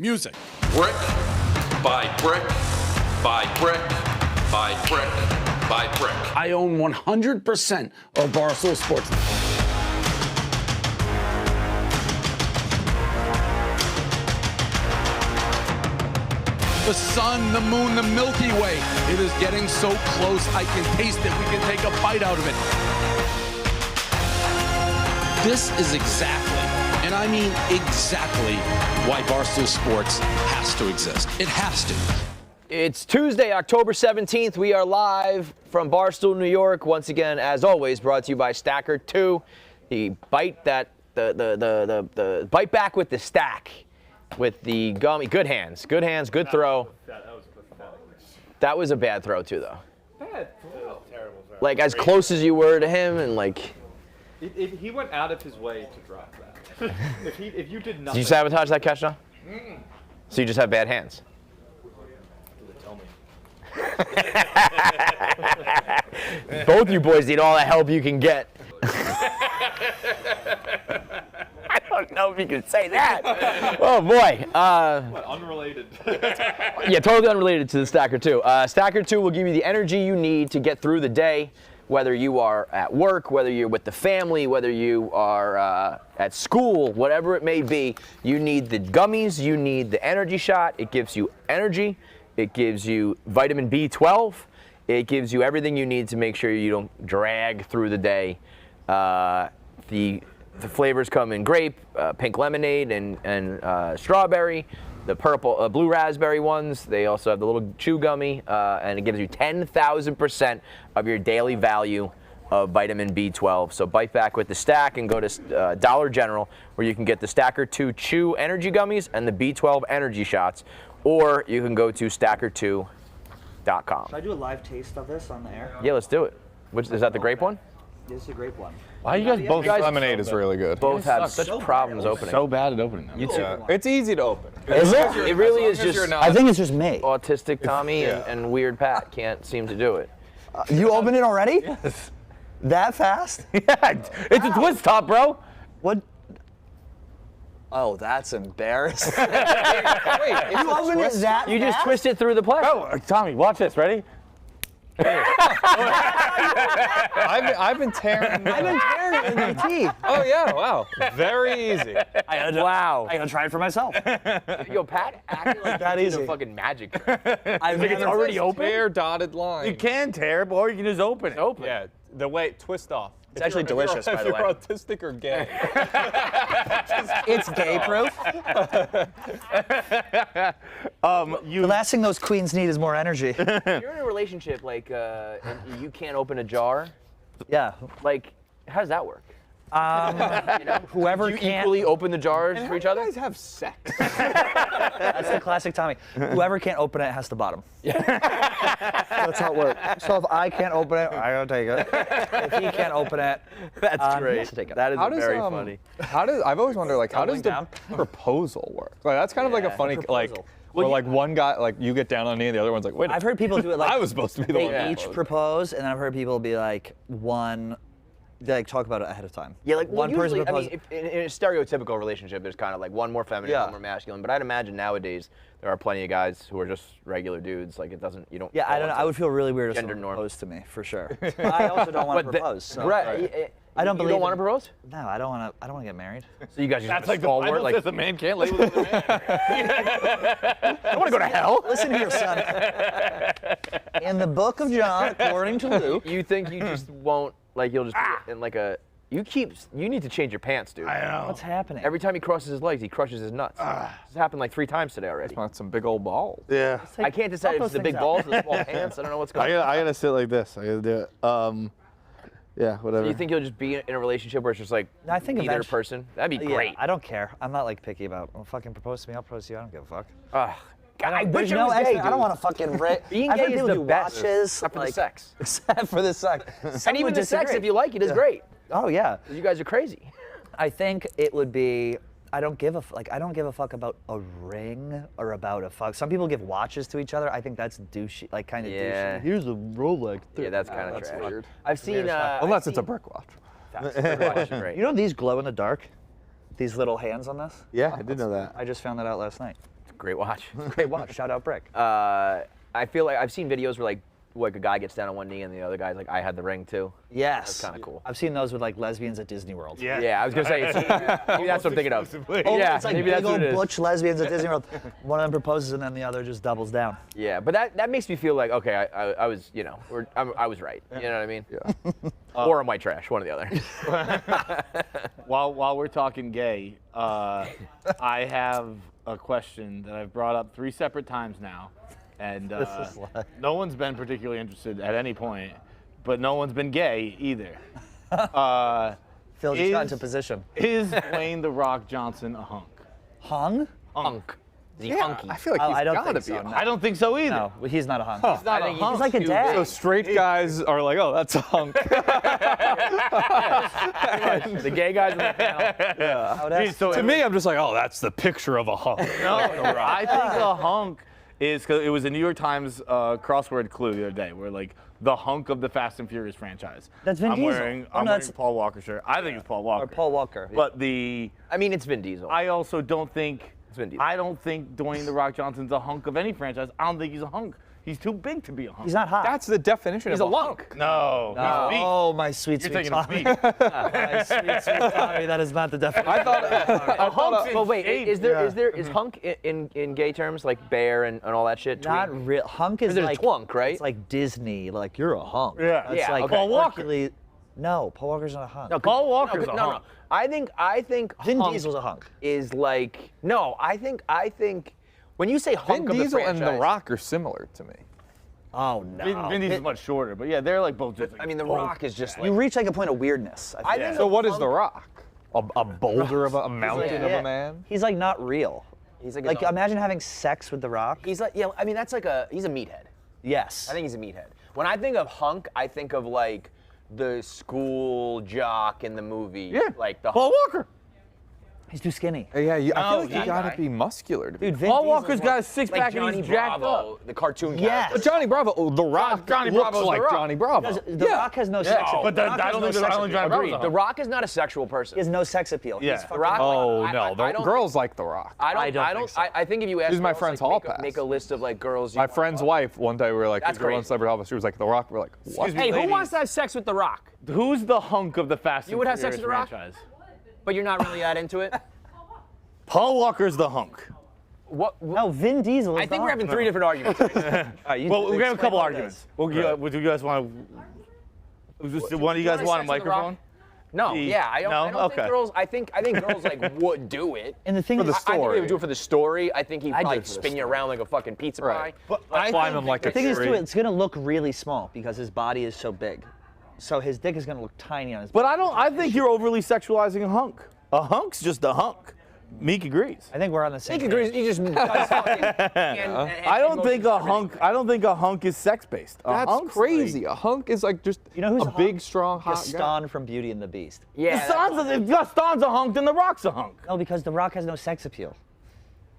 Music. Brick by brick by brick by brick by brick. I own 100% of Barstool Sports. The sun, the moon, the Milky Way. It is getting so close, I can taste it. We can take a bite out of it. This is exactly, and I mean exactly, why Barstool Sports has to exist. It has to. It's Tuesday, October 17th. We are live from Barstool, New York. Once again, as always, brought to you by Stacker2. The bite back with the stack. With the gummy, good hands, good throw. That was pathetic. That was a bad throw too, though. Bad throw. Terrible throw. Like as close as you were to him, and like. He went out of his way to drop that. if you did nothing. Did you sabotage that catch, John? So you just have bad hands. Tell me. Both you boys need all the help you can get. I don't know if you can say that. Oh boy. What, unrelated? Yeah, totally unrelated to the Stacker2. Stacker2 will give you the energy you need to get through the day, whether you are at work, whether you're with the family, whether you are at school, whatever it may be. You need the gummies, you need the energy shot. It gives you energy. It gives you vitamin B12. It gives you everything you need to make sure you don't drag through the day. The flavors come in grape, pink lemonade, and strawberry. The purple, blue raspberry ones. They also have the little chew gummy, and it gives you 10,000% of your daily value of vitamin B12. So bite back with the stack and go to Dollar General, where you can get the Stacker2 Chew Energy Gummies and the B12 Energy Shots, or you can go to Stacker2.com. Should I do a live taste of this on the air? Yeah, let's do it. Is that the grape one? This is a grape one. Why you guys both? Lemonade is really good. Both have such problems opening. So bad at opening them. You too. It's easy to open. Is it? It really is just I think it's just me. autistic Tommy and weird Pat can't seem to do it. You opened it already? Yes. That fast? Yeah, it's a twist top, bro. What? Oh, that's embarrassing. Wait, you opened it that You fast? just twist it through the plastic. Oh, Tommy, watch this. Ready? I've been tearing. I've been tearing it with my teeth. Oh yeah, wow. Very easy. Wow. I gotta try it for myself. Yo, Pat acting like That he's a easy. fucking magic trick. I've Like it's already open? Tear dotted line. You can tear, or you can just open it. Open. Yeah, the way twist off. It's actually delicious, by the way. If you're autistic or gay. It's gay proof. The last thing those queens need is more energy. You're in a relationship, like, and you can't open a jar. Yeah. Like, how does that work? Whoever Do you can't. equally open the jars for each other? You guys have sex. That's the classic Tommy. Whoever can't open it has to bottom. That's how it works. So if I can't open it, I gotta take it. If he can't open it, That's he great. has to take it. That is How does very funny. I've always wondered, like, how does the Doubling proposal work? Like, that's kind of like a funny, like, proposal. where like one guy, like you get down on knee and the other one's like, wait. I've heard people do it like I was supposed to be the they one. that each proposed. propose, and I've heard people be like they like talk about it ahead of time. Yeah, like one person usually, I proposes. mean, in a stereotypical relationship, there's kind of like one more feminine, Yeah. one more masculine. But I'd imagine nowadays there are plenty of guys who are just regular dudes. Like it doesn't, you don't. Yeah, I fall don't know. into I would feel really weird if gender someone norm. proposed to me, for sure. I also don't want to propose. So. Right. I don't You believe don't want to in- propose? No, I don't want to. I don't want to get married. So you guys just That's like the stalwart, Bible like says a man can't lay with another man. I want to go to hell. Listen here, son. In the book of John, according to Luke. You think you just won't, like you'll just be in like a. You need to change your pants, dude. I know. What's happening? Every time he crosses his legs, he crushes his nuts. This has happened like 3 times today already. Want some big old balls. Yeah. I can't decide if it's the big balls or the small pants. I don't know what's going on. I gotta sit like this. I gotta do it. Yeah, whatever. Do you think you'll just be in a relationship where it's just like I think either eventually- person? That'd be Yeah, great. I don't care. I'm not like picky about. Fucking propose to me. I'll propose to you. I don't give a fuck. Ugh. I wish There's it no was gay, extra. I don't dude. want to fucking rip. Being I've gay heard is people the do best, watches, except for the like, sex. Except for the sex. And even the sex, if you like it, is great. Oh yeah. You guys are crazy. I think it would be. I don't give a fuck about a ring or about a fuck. Some people give watches to each other. I think that's douchey, like kind of Yeah. douchey. Here's a Rolex. Yeah, that's kind of trash. weird. I've seen. Unless it's a brick watch. Great. You know these glow in the dark? These little hands on this? Yeah, I did know that. I just found that out last night. Great watch. Great watch. Shout out Brick. I feel like I've seen videos where like a guy gets down on one knee and the other guy's like, I had the ring too. Yes. That's kind of cool. I've seen those with like lesbians at Disney World. Yeah, I was gonna say, maybe that's what I'm thinking of. Oh, Yeah, it's like maybe big that's what old it is. butch lesbians at Disney World. One of them proposes and then the other just doubles down. Yeah, but that makes me feel like, okay, I was, I was right. You know what I mean? Yeah. Or I'm white trash, one or the other. While we're talking gay, I have a question that I've brought up 3 separate times now, and no one's been particularly interested at any point, but no one's been gay either. Phil just got into position. Is Dwayne The Rock Johnson a hunk? Hung? Hunk. Is he Yeah, hunky? I feel like he's I don't gotta think be. so, a no. I don't think so either. No, he's not a hunk. He's not a hunk. He's like a too dad. So straight guys are like, oh, that's a hunk. The gay guys in the panel. Oh, that's- To me, I'm just like, oh, that's the picture of a hunk. No, I think a hunk is, because it was a New York Times crossword clue the other day, where like the hunk of the Fast and Furious franchise. That's Vin I'm Diesel. wearing, Oh, I'm no, wearing that's- Paul Walker shirt. I think it's Paul Walker. Or Paul Walker. But I mean, it's Vin Diesel. I also don't think Vin Diesel. I don't think Dwayne The Rock Johnson's a hunk of any franchise. I don't think he's a hunk. He's too big to be a hunk. He's not hot. That's the definition He's of a lunk. No. Oh, He's meek. oh, my sweet, You're sweet thinking of Tommy. meek. My sweet, sweet Tommy. That is not the definition. I thought But wait, shape. is hunk in gay terms like bear and all that shit? Not twink? real. Hunk is There's a like twunk, right? It's like Disney. Like you're a hunk. Yeah. That's Yeah, like okay. Paul Walker. Hercules- No, Paul Walker's not a hunk. No, Paul Walker's a no. hunk. I think Vin hunk Diesel's a hunk. is like no. I think when you say Vin hunk of the Diesel and franchise, The Rock are similar to me. Oh no. Vin Diesel's much shorter, but yeah, they're like both just like, I mean, The Rock is just like. You reach like a point of weirdness. I think. think So what is hunk- The Rock? A boulder of a mountain of Yeah. a man? He's like not real. He's like, Like imagine having sex with The Rock. he's like I mean that's like he's a meathead. Yes. I think he's a meathead. When I think of hunk, I think of like the school jock in the movie. Yeah. Like the Paul Walker. he's too skinny. Yeah, I feel like that you gotta guy. be muscular to be. Dude, Vin Paul Diesel's Walker's like- got a six like pack and Johnny he's jacked Bravo, up. the cartoon Yes. character. But Johnny Bravo, The Rock Johnny looks Bravo's like The Rock. Johnny Bravo. The Rock has no sex appeal. But The Rock I has don't no think sex there's only appeal. Johnny Bravo's Agreed. a The hunk. Rock is not a sexual person. He has no sex appeal. Yeah. He's The fucking Rock- Oh I- no, I the don't- girls like The Rock. I don't think so. I think if you ask She's my girls, friend's like, hall make a, pass. make a list of like girls. My friend's wife, one day we were like, That's girl in crazy. Celebrity Hall Pass, she was like, The Rock. We're like, what? Excuse me, Hey, who ladies. wants to have sex with The Rock? Who's the hunk of the Fast and You would have Furious sex with The Rock? franchise? But you're not really that into it. Paul Walker's the hunk. What? No, Vin Diesel is I think the we're hunk. having 3 different arguments. Well, we're gonna have a couple arguments. Would you guys want to? One of you guys want a Sex with The Rock? microphone? No, yeah, I don't. No? I don't Okay. think girls. I think girls like would do it. And the thing For the is, I think they story. would do it for the story. I think he'd I'd do probably it for the spin you story. around like a fucking pizza Right. pie. But Climb him like the a thing is tree. too, it's gonna look really small because his body is so big. So his dick is gonna look tiny on his. But I think you're overly sexualizing a hunk. A hunk's just a hunk. Meek agrees. I think we're on the same. He agrees. He just does fucking. I don't think a hunk is sex based. That's crazy. A hunk is like just You know who's a big, strong, hot guy. Gaston from Beauty and the Beast. Yeah. If Gaston's a hunk, then The Rock's a hunk. No, because The Rock has no sex appeal.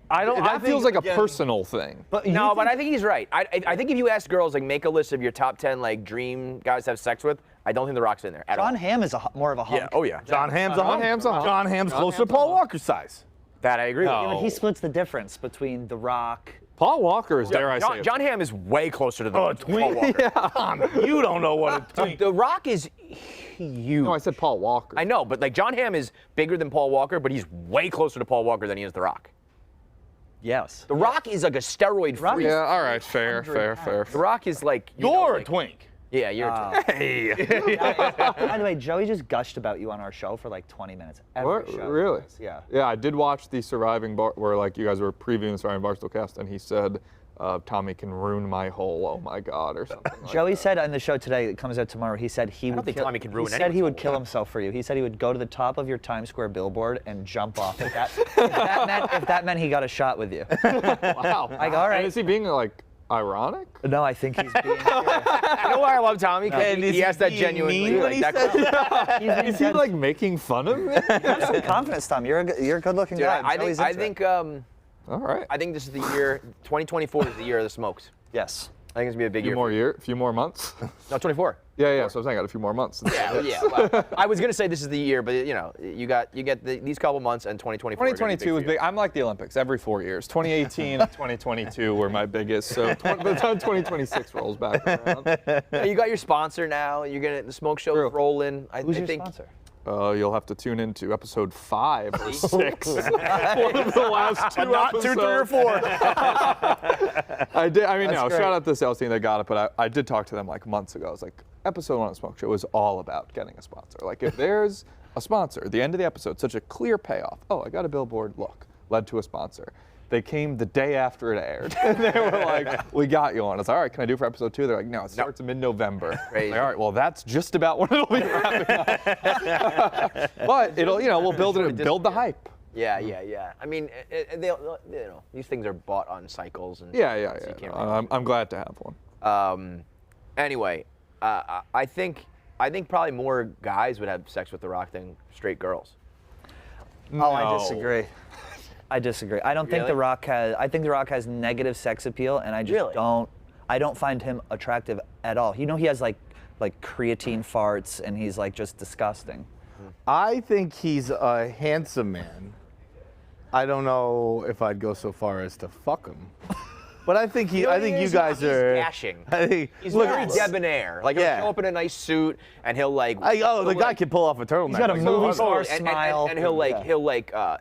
That feels like a personal thing. But No, but I think he's right. I think if you ask girls, like, make a list of your top 10 like dream guys to have sex with, I don't think The Rock's in there at all. John Hamm is more of a hunk. Yeah. Oh yeah. John Hamm's a hunk. Hamm's a hunk. John Hamm's John closer Hamm's to a Paul hunk. Walker's size. That I agree Yeah, with. but he splits the difference between The Rock. Paul Walker is, dare I say, John Hamm is way closer to the Oh, Paul Walker. You don't know what a twink. The Rock is huge. No, I said Paul Walker. I know, but like John Hamm is bigger than Paul Walker, but he's way closer to Paul Walker than he is The Rock. Yes. The Rock is like a steroid Rock freak. is- Yeah, all right, fair. The Rock is like You're a like, twink. Yeah, you're a twink. Hey. By the way, Joey just gushed about you on our show for like 20 minutes. Every What? show. Really? Yeah. Yeah, I did watch the Surviving Bar, where like you guys were previewing the Surviving Barstool cast, and he said, "Tommy can ruin my whole, oh my God," or something. Like Joey that. said on the show today, it comes out tomorrow, he said he would think kill, Tommy can ruin he said he anyone's would kill himself for you. He said he would go to the top of your Times Square billboard and jump off. If that meant he got a shot with you. Wow. Like, all right. And is he being like ironic? No, I think he's being You know why I love Tommy? Because And is he asked that being genuinely. mean when Like, he that says cool. he's Is he like making fun of me? have some confidence, Tom. You're a good-looking Dude, guy. I Joey's think into it. I think All right. I think this is the year. 2024 is the year of the smokes. Yes. I think it's gonna be a big A few more months. No, 24. Yeah. So I'm saying I got a few more months. Yeah. Well, I was gonna say this is the year, but you get these couple months and 2024. 2022 was big. I'm like the Olympics every 4 years. 2018 and 2022 were my biggest. So by the time 2026 rolls back around. You got your sponsor now. You're gonna the smoke show rolling. Who's your sponsor? You'll have to tune into episode 5 or 6. One of the last 2 Not episodes. 2, 3, or 4. I did. I mean, That's no. great. Shout out to the sales team that got it, but I did talk to them like months ago. I was like, episode 1 of the Smoke Show is all about getting a sponsor. Like, if there's a sponsor, at the end of the episode, such a clear payoff. Oh, I got a billboard. Look, led to a sponsor. They came the day after it aired. And they were like, we got you on. I was like, all right, can I do it for episode 2? They're like, no, it starts in mid-November. Crazy. Like, all right, well, that's just about when it'll be wrapping up. But it'll, we'll build the hype. Yeah. I mean, these things are bought on cycles. And Yeah. so you can't I'm glad to have one. Anyway, I think probably more guys would have sex with The Rock than straight girls. Oh, I disagree. I disagree. I don't think Really? The Rock has. I think The Rock has negative sex appeal, and I just Really? don't. I don't find him attractive at all. He has like creatine farts, and he's like just disgusting. I think he's a handsome man. I don't know if I'd go so far as to fuck him. But I think you guys are. He's dashing. I think, He's look, very debonair. Like he'll show up in a nice suit, and he'll like. the guy can pull off a turtleneck. He's got a like, movie oh, star and smile. and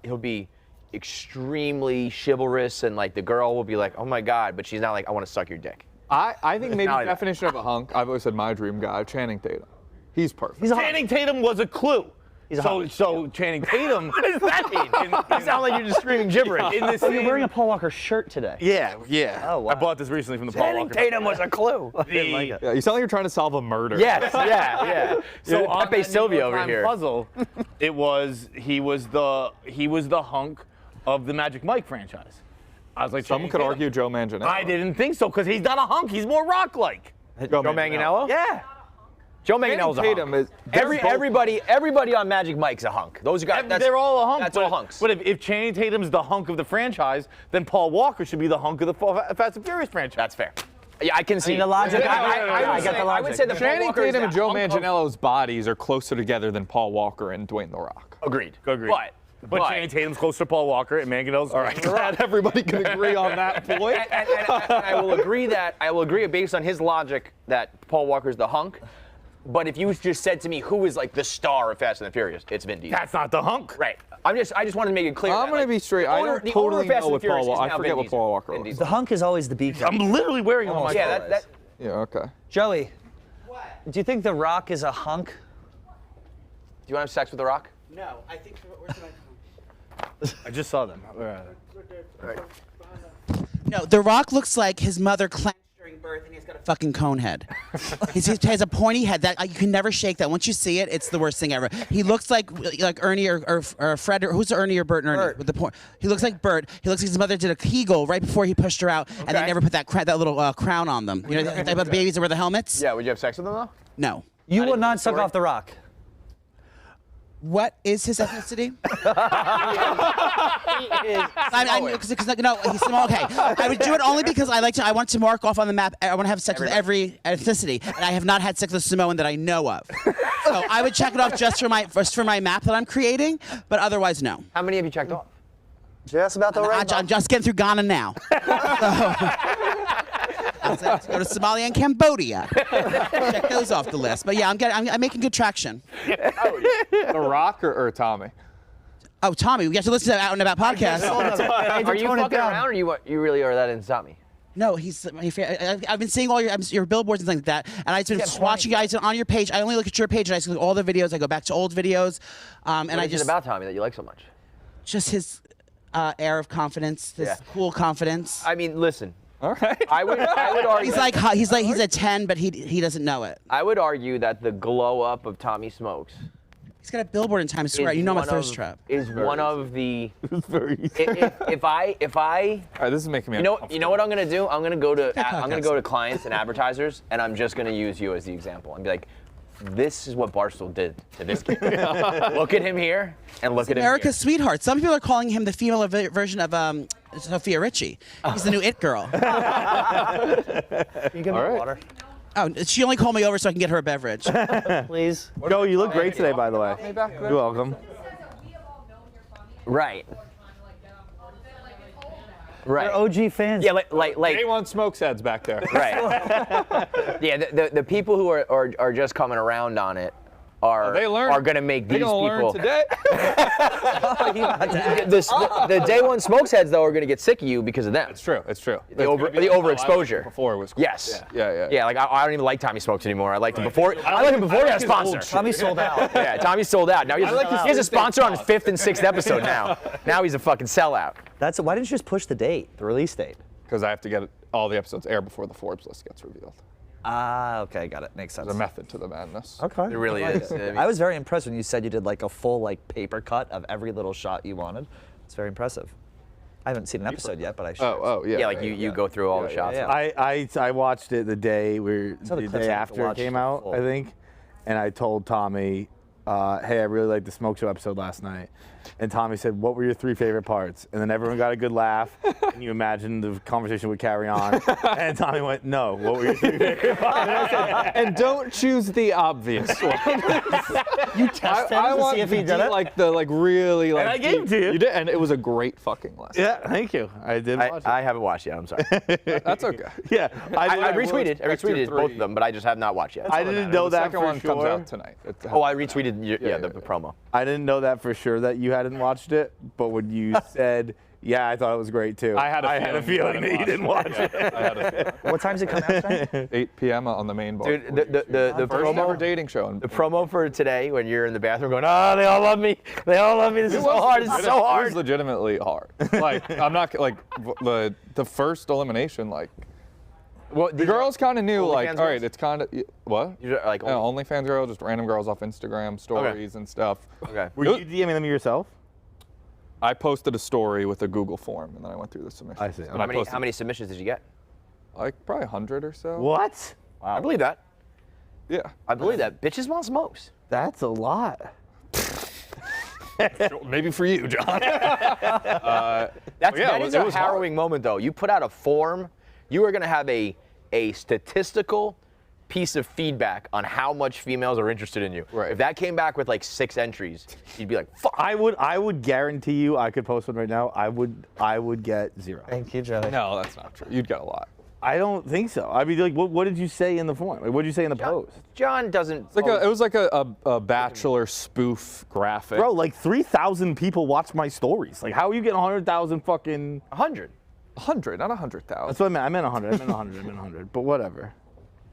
he'll be extremely chivalrous, and like the girl will be like, oh my god, but she's not like, I want to suck your dick. I think maybe Not the like that. definition of a hunk, I've always said my dream guy, Channing Tatum. He's perfect. Channing Tatum was a clue. So Channing Tatum. What does that mean? You sound like you're just screaming gibberish. In this You're wearing a Paul Walker shirt today. Yeah. Oh, wow. I bought this recently from the Paul Channing Walker. Tatum was a clue. The- Yeah, you sound like you're trying to solve a murder. Yes, yeah. So on Pepe that New Sylvia York over Times here. puzzle, he was the hunk of the Magic Mike franchise. I was like, Some Channing could Tatum. argue Joe Manganiello. I didn't think so because he's not a hunk. He's more rock-like. Joe Manganiello? Yeah. Joe Manganiello's a Tatum hunk. is Everybody on Magic Mike's a hunk. Those guys, They're all a hunk. That's but, all hunks. But if Channing Tatum's the hunk of the franchise, then Paul Walker should be the hunk of the Fast and Furious franchise. That's fair. Yeah, I can see. the logic. I get the logic. I would say that Paul Channing Walker is Tatum and the Joe hunk of- Manganiello's bodies are closer together than Paul Walker and Dwayne The Rock. Agreed. But Channing Tatum's closer to Paul Walker and Manganiello's. All right. Glad everybody can agree on that point. and I will agree based on his logic that Paul Walker's the hunk. But if you just said to me who is like the star of Fast and the Furious, it's Vin Diesel. That's not the hunk. Right. I just wanted to make it clear. I'm going to be straight. I don't totally know what Paul Walker. I forget what Paul Walker Vin was. Diesel. The hunk is always the beacon. I'm literally wearing them on my Yeah, phone. that Yeah, okay. Joey, do you think The Rock is a hunk? Do you want to have sex with The Rock? No, I think. Where's the microphone? I just saw them. No, The Rock looks like his mother clenched during birth, and he's got a fucking cone head. he has a pointy head that you can never shake. That once you see it, it's the worst thing ever. He looks like Ernie or Fred. Who's Ernie or Bert and Ernie? Bert. With the point. He looks like Bert. He looks like his mother did a Kegel right before he pushed her out, and they never put that little crown on them. You know, about the babies that wear the helmets. Yeah. Would you have sex with him though? No. You will not suck off The Rock. What is his ethnicity? No, he's Samoan. Okay, I would do it only because I want to mark off on the map. I want to have sex with every ethnicity, and I have not had sex with a Samoan that I know of. So I would check it off just for my map that I'm creating, but otherwise no. How many have you checked off? Just about the right. I'm just getting through Ghana now. Let's go to Somalia and Cambodia. Check those off the list. But yeah, I'm making good traction. The Rock or Tommy? Oh, Tommy, we have to listen to Out and About podcast. Are you fucking around, or you really are that into Tommy? No, I've been seeing all your billboards and things like that, and I've been watching you guys on your page. I only look at your page, and I see all the videos. I go back to old videos, and What is it about Tommy that you like so much? just his air of confidence, his cool confidence. I mean, listen. All right. I would argue. He's a 10, but he doesn't know it. I would argue that the glow up of Tommy Smokes. He's got a billboard in Times Square. You know I'm a thirst trap. Is one of the. It's very easy. If I. All right, this is making me You know uncomfortable. what I'm gonna do? I'm gonna go podcast. to clients and advertisers, and I'm just gonna use you as the example and be like, this is what Barstool did to this kid. Look at him here and look at him America's here. sweetheart. Some people are calling him the female version of Sophia Richie. He's the new it girl. Can you give me water? Oh, she only called me over so I can get her a beverage. Please. Joe, you look great today, by the way. You're welcome. Right. Right. They're OG fans. Yeah, like Day one smokes heads back there. right. Yeah, the people who are just coming around on it are going to make these people. Learn today. The day one smokes heads though are going to get sick of you because of them. It's true. It's true. The overexposure. Before it was cool. Yes. Yeah. Like I don't even like Tommy Smokes anymore. I liked him before. I liked him before he had a sponsor. Tommy sold out. Yeah, Tommy's sold out. Now he has a sponsor on his 5th and 6th episode now. Now he's a fucking sellout. Why didn't you just push the date, the release date? Because I have to get all the episodes air before the Forbes list gets revealed. Ah, okay, got it. Makes sense. There's a method to the madness. Okay. It really is. I was very impressed when you said you did like a full paper cut of every little shot you wanted. It's very impressive. I haven't seen an episode yet, but I should. Oh, yeah. Yeah, like you go through all the shots. yeah. I watched it the day the clips I have after to it watch came the out, full. I think, and I told Tommy, hey, I really liked the Smoke Show episode last night. And Tommy said, what were your 3 favorite parts? And then everyone got a good laugh, and you imagined the conversation would carry on. And Tommy went, no, what were your 3 favorite parts? And don't choose the obvious one. You tested him to see if he did it? Really I gave it to you. You did, and it was a great fucking lesson. Yeah, thank you. I did watch I haven't watched yet. I'm sorry. That's okay. it. Yeah, I retweeted. I Expect your retweeted both 3. of them, but I just have not watched yet. I didn't know The that second for one sure. comes out tonight. Oh, I retweeted the promo. I didn't know that for sure that you hadn't watched it, but when you said, yeah, I thought it was great too. I had a feeling that you didn't watch it. I had a feeling. What time's it come out tonight? 8 p.m. on the main bar. Dude, the First ever promo. dating show. The promo for today, when you're in the bathroom going, oh, they all love me. They all love me. This is so hard. This is so It hard. was legitimately hard. I'm not the first elimination. Well, The girls kind of knew, OnlyFans all right, girls? it's kind of what? You're like, Yeah, OnlyFans girls, just random girls off Instagram stories and stuff. okay. Were you DMing them yourself? I posted a story with a Google form, and then I went through the submissions. I see. But How many submissions did you get? Like probably 100 or so. What? I believe that. Yeah. I believe that. Bitches want smokes. That's a lot. Maybe for you, John. That is a harrowing moment, though. You put out a form. You are going to have a statistical piece of feedback on how much females are interested in you. Right. If that came back with 6 entries, you'd be like, fuck. I would guarantee you, I could post one right now. I would get 0. Thank you, Joey. No, that's not true. You'd get a lot. I don't think so. I mean, what did you say in the form? What did you say in the post? John doesn't. It was like a Bachelor spoof graphic. Bro, 3,000 people watch my stories. How are you getting 100,000 fucking? 100. 100, not 100,000. That's what I meant. I meant 100. I meant 100. But whatever.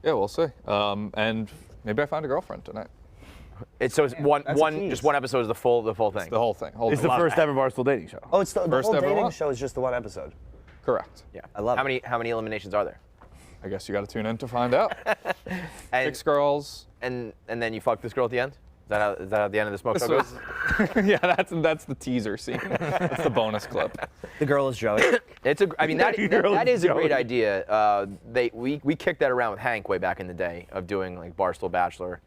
Yeah, we'll see. And maybe I find a girlfriend tonight. It's one episode is the full thing. The whole thing. It's the first ever Barstool dating show. Oh, it's the First whole ever dating one. show is just the one episode. Correct. Yeah. I love it. How many eliminations are there? I guess you got to tune in to find out. And, 6 girls. And then you fuck this girl at the end? Is that how the end of the smoke show goes? Yeah, that's the teaser scene. That's the bonus clip. The girl is Joey. That is a great idea. We kicked that around with Hank way back in the day of doing Barstool Bachelor,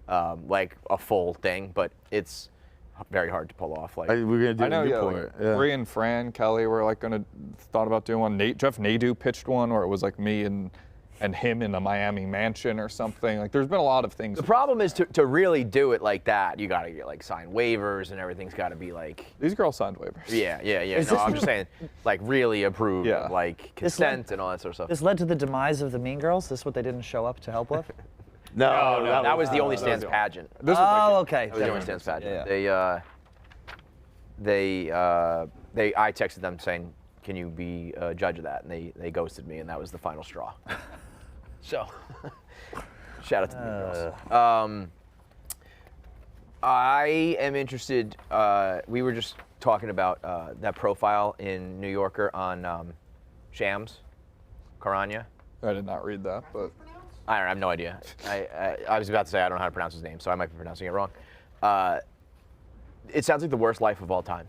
a full thing, but it's very hard to pull off. We're gonna do I know, a yeah. report. Yeah. Bree and Fran Kelly were thought about doing one. Jeff Nadeau pitched one where it was me and him in a Miami mansion or something. There's been a lot of things. The problem is to really do it like that, you gotta get signed waivers and everything's gotta be These girls signed waivers. Yeah. No, I'm just saying really approved, Yeah. consent and all that sort of stuff. This led to the demise of the Mean Girls? This is what they didn't show up to help with? No, that was the Only Stands pageant. Okay. That was the Only Stands pageant. Yeah. I texted them saying, "Can you be a judge of that?" And they ghosted me, and that was the final straw. So, shout out to the Mean Girls. I am interested. We were just talking about that profile in New Yorker on Shams, Charania. I did not read that, but I have no idea. I was about to say I don't know how to pronounce his name, so I might be pronouncing it wrong. It sounds like the worst life of all time.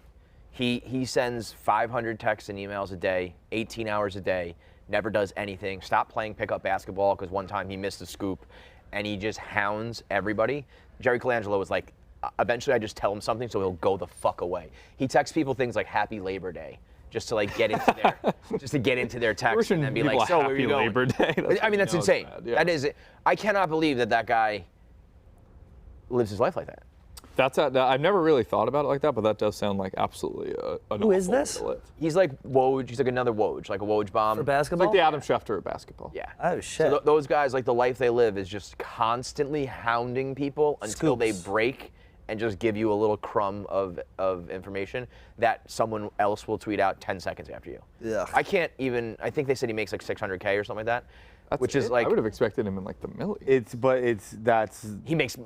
He sends 500 texts and emails a day, 18 hours a day, never does anything, stopped playing pickup basketball because one time he missed a scoop, and he just hounds everybody. Jerry Colangelo was like, eventually I just tell him something so he'll go the fuck away. He texts people things like Happy Labor Day. Just to like get into their text and then be like, so where are you going? Labor Day. I mean, that's insane. Yeah. That is, I cannot believe that guy lives his life like that. I've never really thought about it like that, but that does sound like absolutely an Who is awful way this? to live. He's like Woj. He's like another Woj, like a Woj bomb. For It's basketball? like the Adam Schefter of basketball. Yeah. Oh, shit. So those guys, like the life they live is just constantly hounding people until they Scoops. break and just give you a little crumb of information that someone else will tweet out 10 seconds after you. Yeah. I can't even, I think they said he makes like 600K or something like that. That's which is it? like, I would have expected him in like the millions. he makes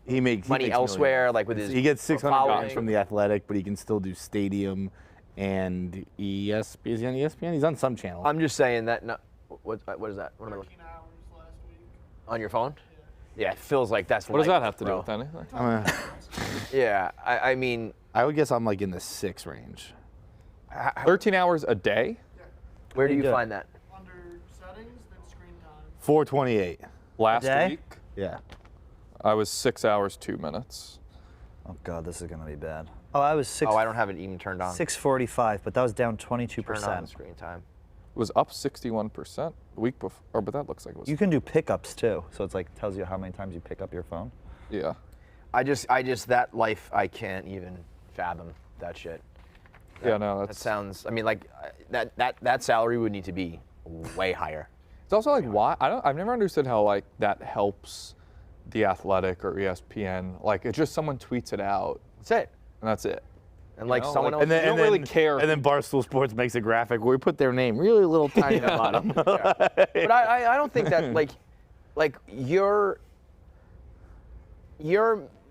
he makes money elsewhere, millions. like with his He gets 600 following. guys from the Athletic, but he can still do Stadium and ESPN. Is he on ESPN? He's on some channel. I'm just saying that, what is that? What am I looking? On your phone? Yeah, it feels like that's What does life, that have to do bro. with anything? Yeah, I mean, I would guess I'm like in the 6 range. 13 hours a day? where do you do it? find that? Under settings, then screen time. 428. Last day? week, Yeah. I was 6 hours, 2 minutes. Oh, God, this is going to be bad. Oh, I was 6. Oh, I don't have it even turned on. 6:45, but that was down Turn on 22%. screen time. It was up 61% the week before, but that looks like it was. You can do pickups too, so it's like tells you how many times you pick up your phone. Yeah. I just that life, I can't even fathom that shit. Yeah, no, That that's. sounds. I mean, like that salary would need to be way higher. It's also like why I've never understood how like that helps the Athletic or ESPN. Like it's just someone tweets it out That's it. and that's it. And like know, someone like- else. You don't really care. And then Barstool Sports makes a graphic where we put their name really little tiny at the bottom. But I don't think that like you're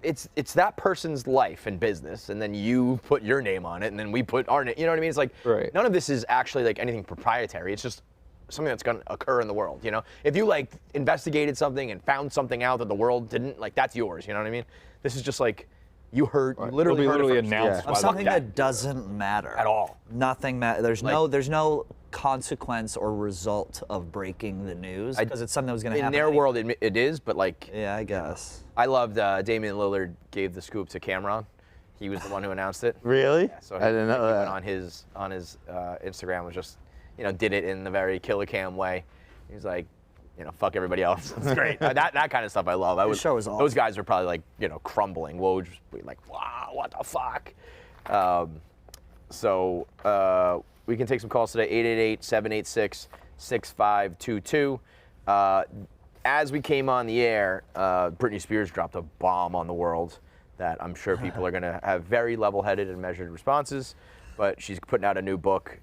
it's that person's life and business, and then you put your name on it, and then we put our name. You know what I mean? It's like Right. none of this is actually like anything proprietary. It's just something that's going to occur in the world. You know, if you like investigated something and found something out that the world didn't, like that's yours. You know what I mean? This is just like you heard, Right. literally, It'll be heard it literally first. announced Yeah. by Something Fuck that doesn't matter At all. Nothing matters. There's Like- there's no consequence or result of breaking the news because it's something that was going to happen. In their world, it is, but like Yeah, I guess. I loved Damian Lillard gave the scoop to Cameron. He was the one who announced it. Really? So I didn't know he that. went on his Instagram was just, did it in the very Killer Cam way. He's like, fuck everybody else. It's great. that kind of stuff I love. The show is awesome. Those guys are probably like, crumbling. Woj was like, wow, what the fuck? So we can take some calls today. 888-786-6522. As we came on the air, Brittney Spears dropped a bomb on the world that I'm sure people are going to have very level-headed and measured responses. But she's putting out a new book.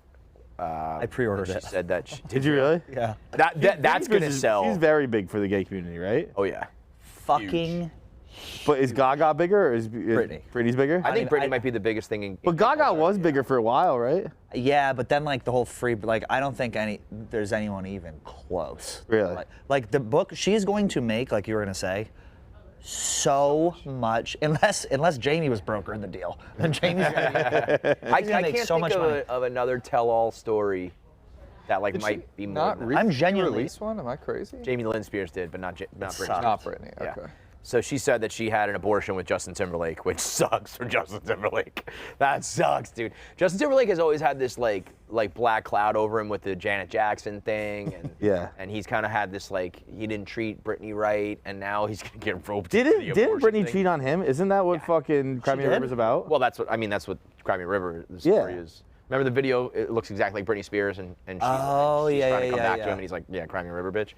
I pre-ordered She it. said that. Did you really? Yeah. That's going to sell. She's very big for the gay community, right? Oh yeah. Fucking. But is Gaga bigger or is Britney's bigger? I think Britney might be the biggest thing in. But Gaga was bigger for a while, right? Yeah, but then like the whole free, like I don't think there's anyone even close. Really? Like the book, she's going to make, like you were gonna say, so much, unless Jamie was brokering the deal. Then Jamie's gonna I make can't so think much money. of another tell-all story that like might be more. Not than that. I'm genuinely- release one. Am I crazy? Jamie Lynn Spears did, but not Britney. sucks. Not Britney. Yeah. Okay. So she said that she had an abortion with Justin Timberlake, which sucks for Justin Timberlake. That sucks, dude. Justin Timberlake has always had this like black cloud over him with the Janet Jackson thing, and Yeah. and he's kind of had this like he didn't treat Britney right, and now he's gonna get roped. into the Didn't abortion Britney thing. cheat on him? Isn't that what fucking Cry Me a did? River's about? Well, that's what Cry Me a River the story Yeah. is. Remember the video? It looks exactly like Britney Spears, and she's, Oh, she's yeah, trying to yeah, come yeah, back to yeah. him, and he's like, yeah, Cry Me a River, bitch.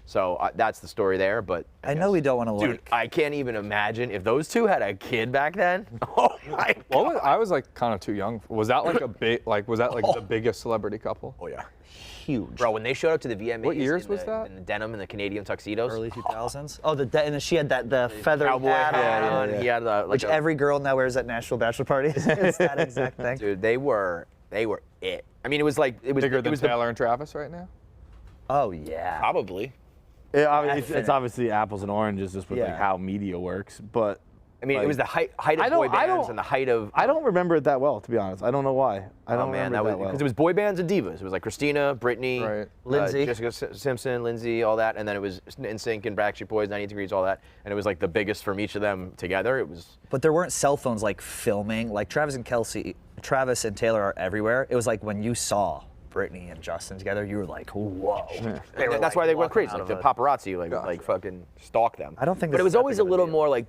So that's the story there, but I know we don't want to Dude, like. I can't even imagine if those two had a kid back then. Oh my God. I was like kind of too young. Was that like a big was that like the biggest celebrity couple? Oh yeah. Huge. Bro, when they showed up to the VMAs, What years in was the, that? In the denim and the Canadian tuxedos. Early 2000s. Oh, and then she had the feather Cowboy hat hat on, on. He had like which every girl now wears at Nashville bachelor parties. It's that exact thing. dude, they were it. I mean, it was Bigger than was Taylor and Travis right now? Oh yeah. probably. It's obviously apples and oranges just with like Yeah. how media works, but I mean, it was the height of I boy don't- I bands don't- and the height of. I don't remember it that well, to be honest. I don't know why. I don't remember it that well. Because it was boy bands and divas. It was like Christina, Britney, Right. Lindsay. Jessica Simpson, Lindsay, all that, and then it was NSYNC and Backstreet Boys, 98 Degrees, all that, and it was like the biggest from each of them together. It was. But there weren't cell phones like filming. Like Travis and Taylor are everywhere. It was like when you saw Brittney and Justin together, you were like, whoa. That's why they went crazy. Like the paparazzi, like fucking stalked them. I don't think But this it was is that always big a of a little deal. more like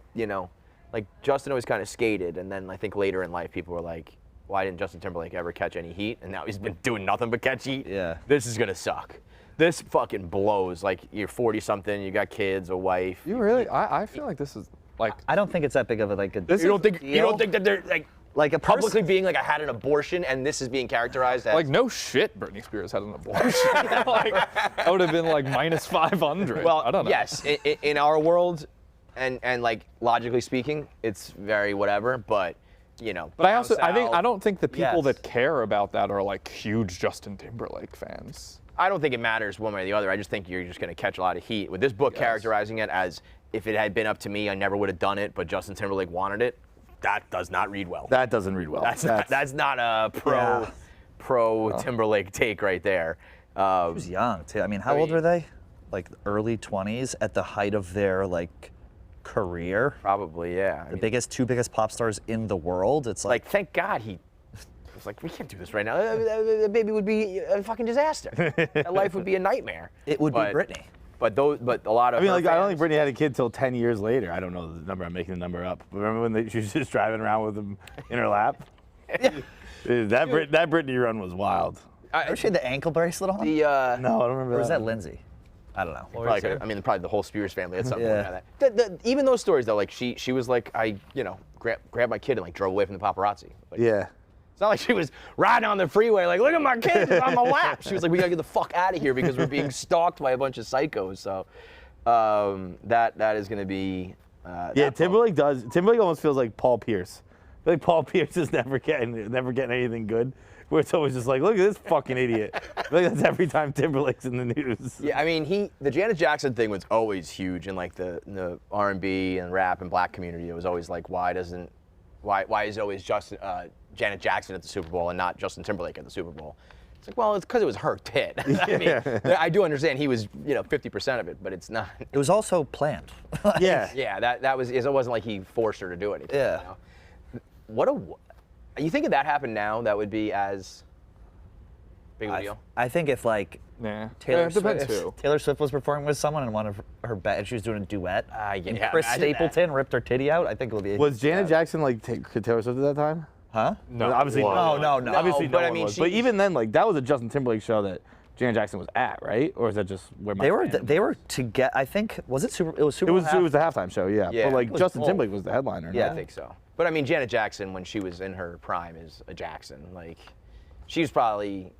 like Justin always kind of skated, and then I think later in life people were like, why didn't Justin Timberlake ever catch any heat? And now he's been doing nothing but catch heat. Yeah. This is gonna suck. This fucking blows. Like you're 40 something, you got kids, a wife. You really? I feel like this is like. I don't think it's that big of a like a. You don't think that they're like a publicly being like I had an abortion, and this is being characterized as Like no shit, Britney Spears had an abortion. Like that would have been like minus 500. Well, I don't know. yes, in our world, and like logically speaking, it's very whatever. But But I also, down south- I don't think the people Yes. that care about that are like huge Justin Timberlake fans. I don't think it matters one way or the other. I just think you're just going to catch a lot of heat with this book characterizing it as if it had been up to me, I never would have done it, but Justin Timberlake wanted it. That does not read well. That doesn't read well. That's not a pro Timberlake take right there. He was young too. I mean, how old were they? Like early 20s at the height of their like career. Probably, yeah. I mean, Two biggest pop stars in the world. It's like thank God he was like, we can't do this right now. The baby would be a fucking disaster. That life would be a nightmare. it would be Britney. But a lot of. I mean, her like, I don't think fans- Britney had a kid till 10 years later. I don't know the number. I'm making the number up. But remember when she was just driving around with him in her lap? Dude, that Britney run was wild. Ever she had the ankle bracelet on? The No, I don't remember or was that. that Lindsay? I don't know. What were you Probably saying? I mean, probably the whole Spears family at some point. Yeah. Had that. Even those stories though, like she was like, I grabbed my kid and like drove away from the paparazzi. Like, Yeah. It's not like she was riding on the freeway like, look at my kid on my lap. She was like, we gotta get the fuck out of here because we're being stalked by a bunch of psychos. So that is gonna be. Yeah, Timberlake almost feels like Paul Pierce. I feel like Paul Pierce is never getting anything good. Where it's always just like, look at this fucking idiot. I feel like that's every time Timberlake's in the news. Yeah, I mean, the Janet Jackson thing was always huge in like the R&B and rap and black community. It was always like, why is it always Janet Jackson at the Super Bowl and not Justin Timberlake at the Super Bowl? It's like, well, it's because it was her tit. I mean, I do understand he was 50% of it, but it's not. It was also planned. Yeah. Yeah, that was. It wasn't like he forced her to do anything. Yeah. You think if that happened now, that would be as big of a deal? I think if like Nah. Taylor it depends Swift, who. Taylor Swift was performing with someone and one of her and she was doing a duet. Yeah, and Chris imagine that. Stapleton ripped her titty out. I think it would be. Was Janet Jackson like Taylor Swift at that time? Huh? No, obviously No. Obviously, but no I one mean, was. she But was- even then, like that was a Justin Timberlake show that Janet Jackson was at, right? Or is that just where my They were to get. I think was it Super? It was Super. It Bowl was the halftime show, yeah. Yeah. But like It was Justin both. Timberlake was the headliner. Yeah. no? I think so. But I mean, Janet Jackson, when she was in her prime, is a Jackson. Like, she was probably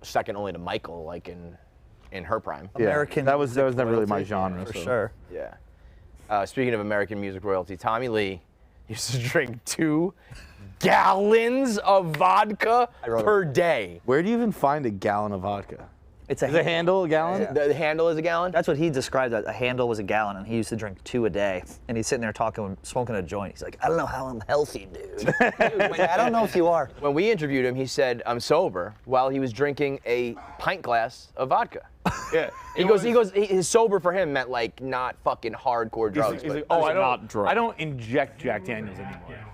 second only to Michael, like in her prime. Yeah, American. that was music never really my royalty, genre. for so. sure. Yeah. Speaking of American music royalty, Tommy Lee used to drink 2 gallons of vodka per day. Where do you even find a gallon of vodka? It's a Is a handle a gallon? The handle is a gallon? That's what he described. That a handle was a gallon, and he used to drink 2 a day. And he's sitting there talking, smoking a joint. He's like, I don't know how I'm healthy, dude. I don't know if you are. When we interviewed him, he said, I'm sober, while he was drinking a pint glass of vodka. Yeah. He goes, his sober for him meant like not fucking hardcore drugs. He's but like, I don't inject Jack Daniels anymore.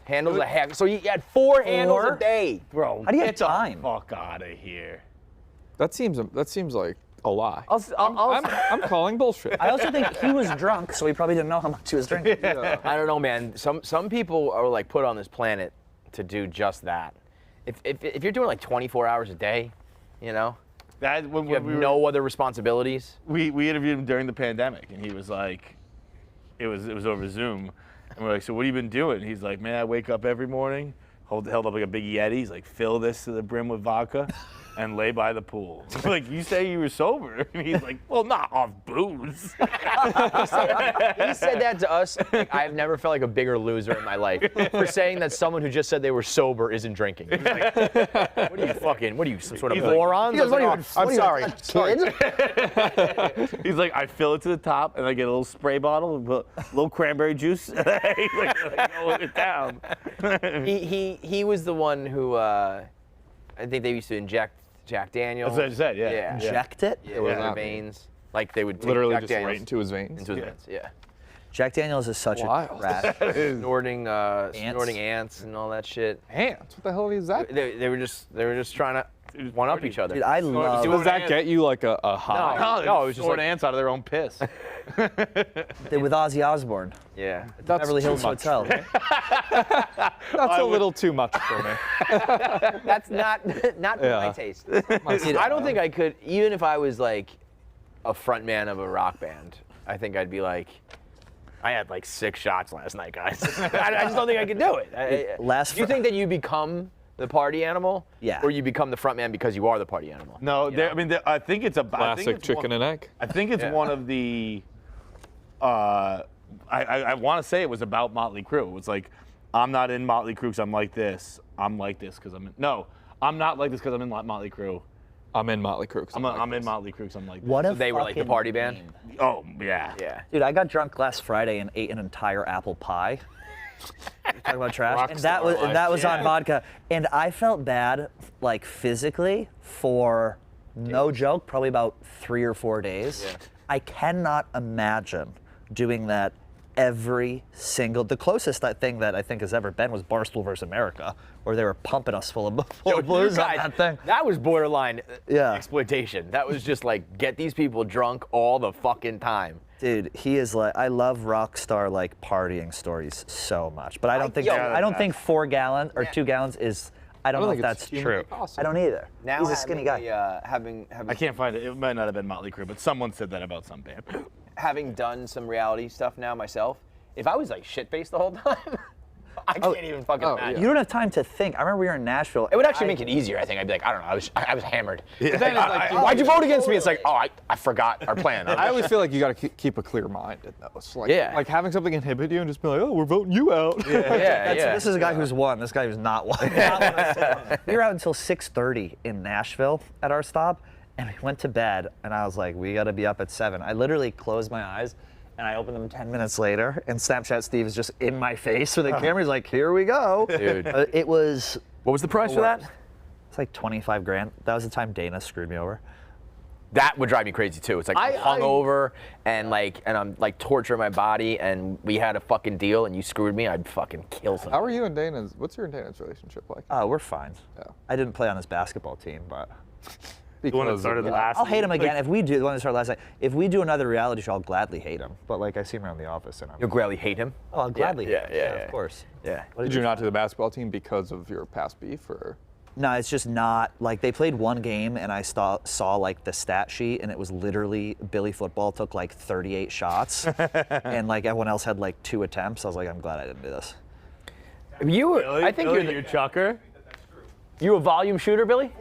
handles a half. So he had 4 handles a day. Bro, How do you have get the time? fuck out of here. That seems like a lie. I'll I'm calling bullshit. I also think he was drunk, so he probably didn't know how much he was drinking. I don't know, man. Some people are like put on this planet to do just that. If you're doing like 24 hours a day, you know, that when you have we were, no other responsibilities. We interviewed him during the pandemic, and he was like, it was over Zoom, and we're like, so what have you been doing? And he's like, man, I wake up every morning, held up like a big Yeti. He's like, fill this to the brim with vodka, and lay by the pool. Like, you say you were sober. And he's like, well, not off booze. He said that to us. Like, I've never felt like a bigger loser in my life for saying that someone who just said they were sober isn't drinking. He's like, what are you, some sort of morons? I'm sorry. He's like, I fill it to the top, and I get a little spray bottle, and put a little cranberry juice, and I roll it down. He was the one who, I think they used to inject Jack Daniels. That's what I said, yeah. Inject it? Yeah, with their veins. Like they would take Literally Jack just Daniels right into his veins. Into his veins, yeah. Jack Daniels is such a rat. Snorting ants and all that shit. Ants? What the hell is that? They were just trying to one up each other. Dude, I love. Does that get you like a high? No, it was just snorting like ants out of their own piss. With Ozzy Osbourne. yeah. That's Beverly too Hills much Hotel. for me. That's a little too much for me. That's not my taste. I don't think I could, even if I was like a front man of a rock band. I think I'd be like, I had like 6 shots last night, guys. I just don't think I could do it. Do you think that you become the party animal? Yeah. Or you become the front man because you are the party animal? No, I mean, I think it's a Classic chicken and egg. I think it's one of the. I want to say it was about Motley Crue. It was like, I'm not in Motley Crue because I'm like this. I'm like this because I'm in. No, I'm not like this because I'm in Motley Crue. I'm in Motley Crue. I'm in Motley Crue because I'm like. What So if they were like the party band? Oh yeah. Yeah. Dude, I got drunk last Friday and ate an entire apple pie. You're talking about trash, and that was on vodka, and I felt bad, like physically, for no joke, probably about 3 or 4 days. Yeah. I cannot imagine doing that every single. The closest thing that I think has ever been was Barstool versus America, where they were pumping us full of booze on that thing. That was borderline Yeah. exploitation. That was just like, get these people drunk all the fucking time. Dude, he is like, I love rock star like partying stories so much, but I don't think 4 gallons or 2 gallons is. I don't know if think it's that's humanly true. possible. I don't either. Now He's a skinny guy. I can't find it. It might not have been Motley Crue, but someone said that about some band. Having done some reality stuff now myself, if I was like shit-faced the whole time, I can't even fucking imagine. You don't have time to think. I remember we were in Nashville. It would actually make it easier, I think. I'd be like, I don't know, I was hammered. But then it's like, why'd you vote against me? It's like, oh, I forgot our plan. I always feel like you got to keep a clear mind in those. Like, Yeah. like having something inhibit you and just be like, oh, we're voting you out. yeah. This is a guy who's won. This guy who's not won. We were out until 6:30 in Nashville at our stop, and we went to bed, and I was like, we got to be up at 7. I literally closed my eyes, and I opened them 10 minutes later, and Snapchat Steve is just in my face with the camera. He's like, here we go. Dude. It was. What was the price for that? It's like 25 grand. That was the time Dana screwed me over. That would drive me crazy too. It's like I'm hungover and I'm like torturing my body, and we had a fucking deal, and you screwed me. I'd fucking kill someone. How are you and Dana's? What's your and Dana's relationship like? We're fine. Yeah. I didn't play on his basketball team, but. The one that started last. I'll hate him again if we do the one that started last night. If we do another reality show, I'll gladly hate him. But like I see him around the office, and You'll gladly hate him? Oh, I'll gladly hate him. Yeah, Of course. Yeah. Did you not do the basketball team because of your past beef, or? No, it's just not like they played one game, and I saw like the stat sheet, and it was literally Billy Football took like 38 shots, and like everyone else had like 2 attempts. I was like, I'm glad I didn't do this. I think you're a chucker. You a volume shooter, Billy?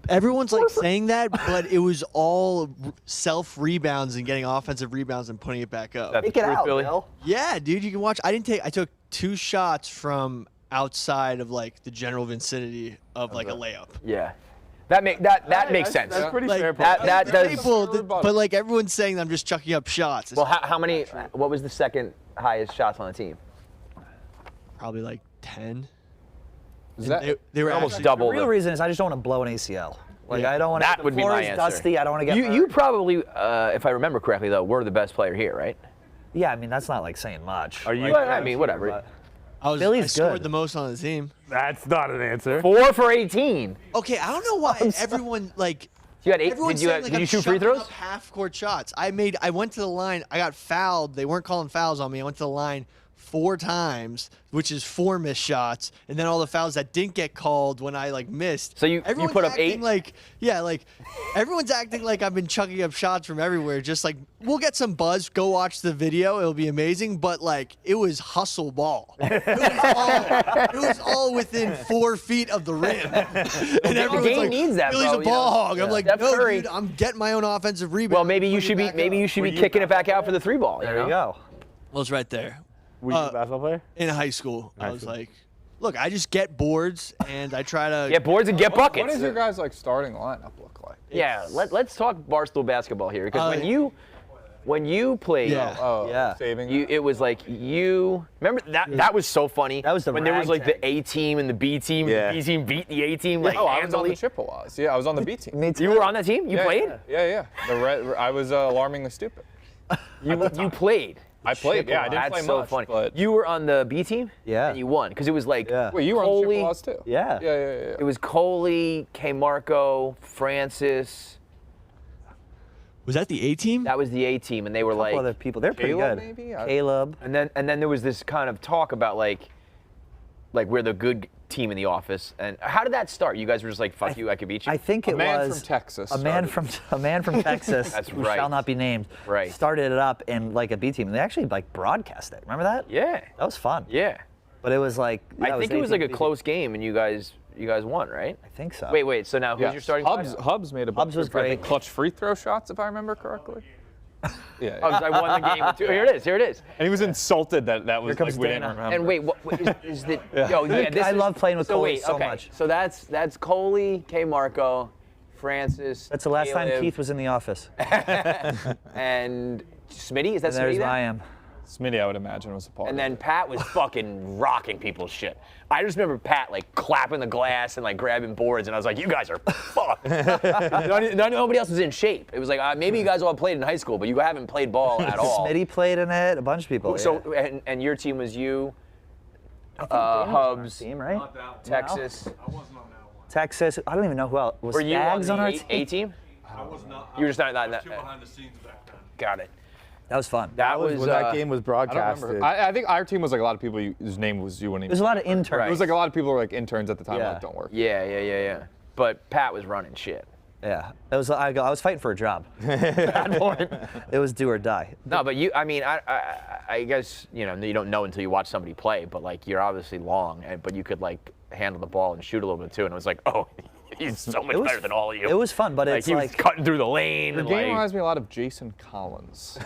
Everyone's like saying that, but it was all self rebounds and getting offensive rebounds and putting it back up. That's Take it out, Billy. Bill. Yeah, dude, you can watch. I took 2 shots from outside of like the general vicinity of like a layup. Yeah. That makes sense. That's pretty Like, fair. That does. People, but like everyone's saying I'm just chucking up shots. It's Well, how many? What was the second highest shots on the team? probably like 10. Is that They were Almost actually- double. The real reason is I just don't want to blow an ACL. Like I don't want to. That would be my answer. Dusty. I don't want to get. You hurt. probably, if I remember correctly, though, were the best player here, right? Yeah, I mean that's not like saying much. Are you? Well, I mean, whatever. I Billy's scored good. the most on the team. That's not an answer. 4 for 18. Okay, I don't know why everyone like. You had 8. Everyone's Did you saying, like, did you I'm shoot free chucking throws? up half-court shots. I went to the line. I got fouled. They weren't calling fouls on me. I went to the line 4 times, which is 4 missed shots, and then all the fouls that didn't get called when I missed. So you put up 8? Everyone's acting like I've been chucking up shots from everywhere. Just we'll get some buzz. Go watch the video; it'll be amazing. But it was hustle ball. It was all within 4 feet of the rim. And everyone's game needs that, Billy's bro, a ball hog. I'm like, Steph no, Curry. dude, I'm getting my own offensive rebound. Well, maybe you should be kicking it back out for the 3 ball. There you go. Well, it's right there. Were you a basketball player? In high school, I was like, look, I just get boards and I try to get boards and get buckets. What does your guys starting lineup look like? Yeah, let's talk Barstool basketball here because when you played, saving. It was you remember that was so funny. That was the when there was the A team and the B team. Yeah. The B team beat the A team. I was on the Chippewas. Yeah, I was on the B team. Me too. You were on that team. You played. Yeah. I was alarmingly stupid. You played. I played. Yeah, I didn't play That's so much, funny. but You were on the B team. Yeah. And you won because it was wait, you were on the Coley. Chippewas too? Yeah. Yeah. It was Coley, K. Marco, Francis. Was that the A team? That was the A team, and they were Couple other people. They're pretty Caleb, good. maybe? Caleb. And then there was this kind of talk about we're the good team in the office. And how did that start? You guys were just like, fuck you, I could beat you? I think it A man was from Texas A man from Texas. That's who right. shall not be named. Right. Started it up in a B team, and they actually broadcast it. Remember that? Yeah. That was fun. Yeah. But it was I think it was a close game, and you guys won, right? I think so. Wait. So now who's your starting Hubs? lineup? Hubs made a bunch was of I think, great. clutch free throw shots, if I remember correctly. Yeah. Hubs, I won the game with 2. Here it is. And he was insulted that was comes we didn't Dana. remember. And wait, what is the? Yo, yeah, this I is, love playing with so Coley wait, so okay. much. So that's Coley, K. Marco, Francis. That's the last time Caleb, Keith was in the office. and Smitty. Is that And there's Smitty? Then? I am. Smitty, I would imagine, was a part And of then it. Pat was fucking rocking people's shit. I just remember Pat clapping the glass and grabbing boards, and I was like, "You guys are fucked." Nobody else was in shape. It was maybe you guys all played in high school, but you haven't played ball at all. Smitty played in it. A bunch of people. So yeah. and your team was you, Dana was on our Hubs, team, right? Texas. Texas. I don't even know who else. Was Were you Stags on on the our A team? team? I was not. You were just not I was too behind the scenes back then. Got it. That was fun. That was when that game was I don't broadcasted. remember. I think our team was a lot of people whose name was you wouldn't even. There's a lot of interns. It was a lot of people who were interns at the time Yeah. that don't work. Yeah. But Pat was running shit. Yeah. It was. I was fighting for a job. It was do or die. No, but you. I mean, I guess you don't know until you watch somebody play. But you're obviously long, but you could handle the ball and shoot a little bit too. And it was oh, he's so much better than all of you. It was fun, but it's he was cutting through the lane. Your and game reminds me a lot of Jason Collins.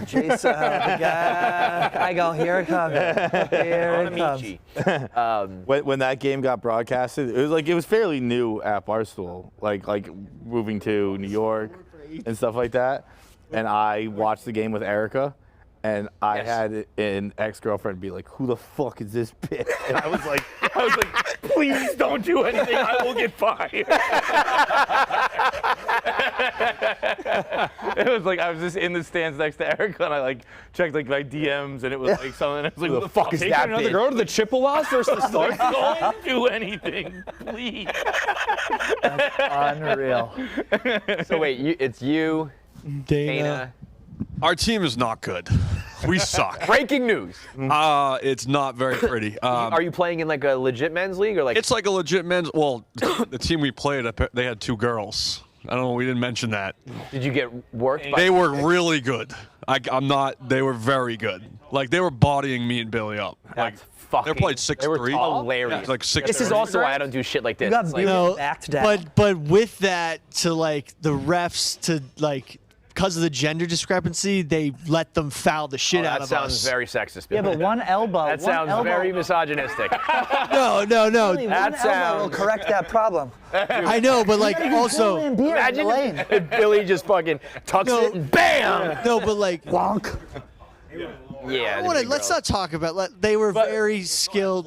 Jason, the guy. I go, here it comes. Here it comes. Amici. When that game got broadcasted, it was fairly new at Barstool, like moving to New York and stuff like that. And I watched the game with Erica, and I had an ex-girlfriend be like, "Who the fuck is this bitch?" And I was like, "Please don't do anything. I will get fired." It was I was just in the stands next to Erica, and I checked my DMs, and it was something. I was like, "Who the fuck is Taking that another bitch?" girl to the Chippewas versus the Stars? Don't do anything, please. Unreal. So wait, it's you, Dana. Our team is not good. We suck. Breaking news. It's not very pretty. Are you playing in a legit men's league or It's like a legit men's. Well, the team we played, they had 2 girls. I don't know. We didn't mention that. Did you get worked? They were really good. I'm not. They were very good. They were bodying me and Billy up. That's They're played 6'3". They were hilarious. Yeah, 6'3". This is also why I don't do shit like this. You got It's beat backed down. But with that, to the refs to because of the gender discrepancy, they let them foul the shit out that of sounds us. very sexist. Yeah, but one elbow. That sounds very misogynistic. No. That That elbow will sounds. correct that problem. I know, but also. Imagine if Billy just fucking tucks it and bam. No, but Wonk. Yeah. let's not talk about. They were very skilled.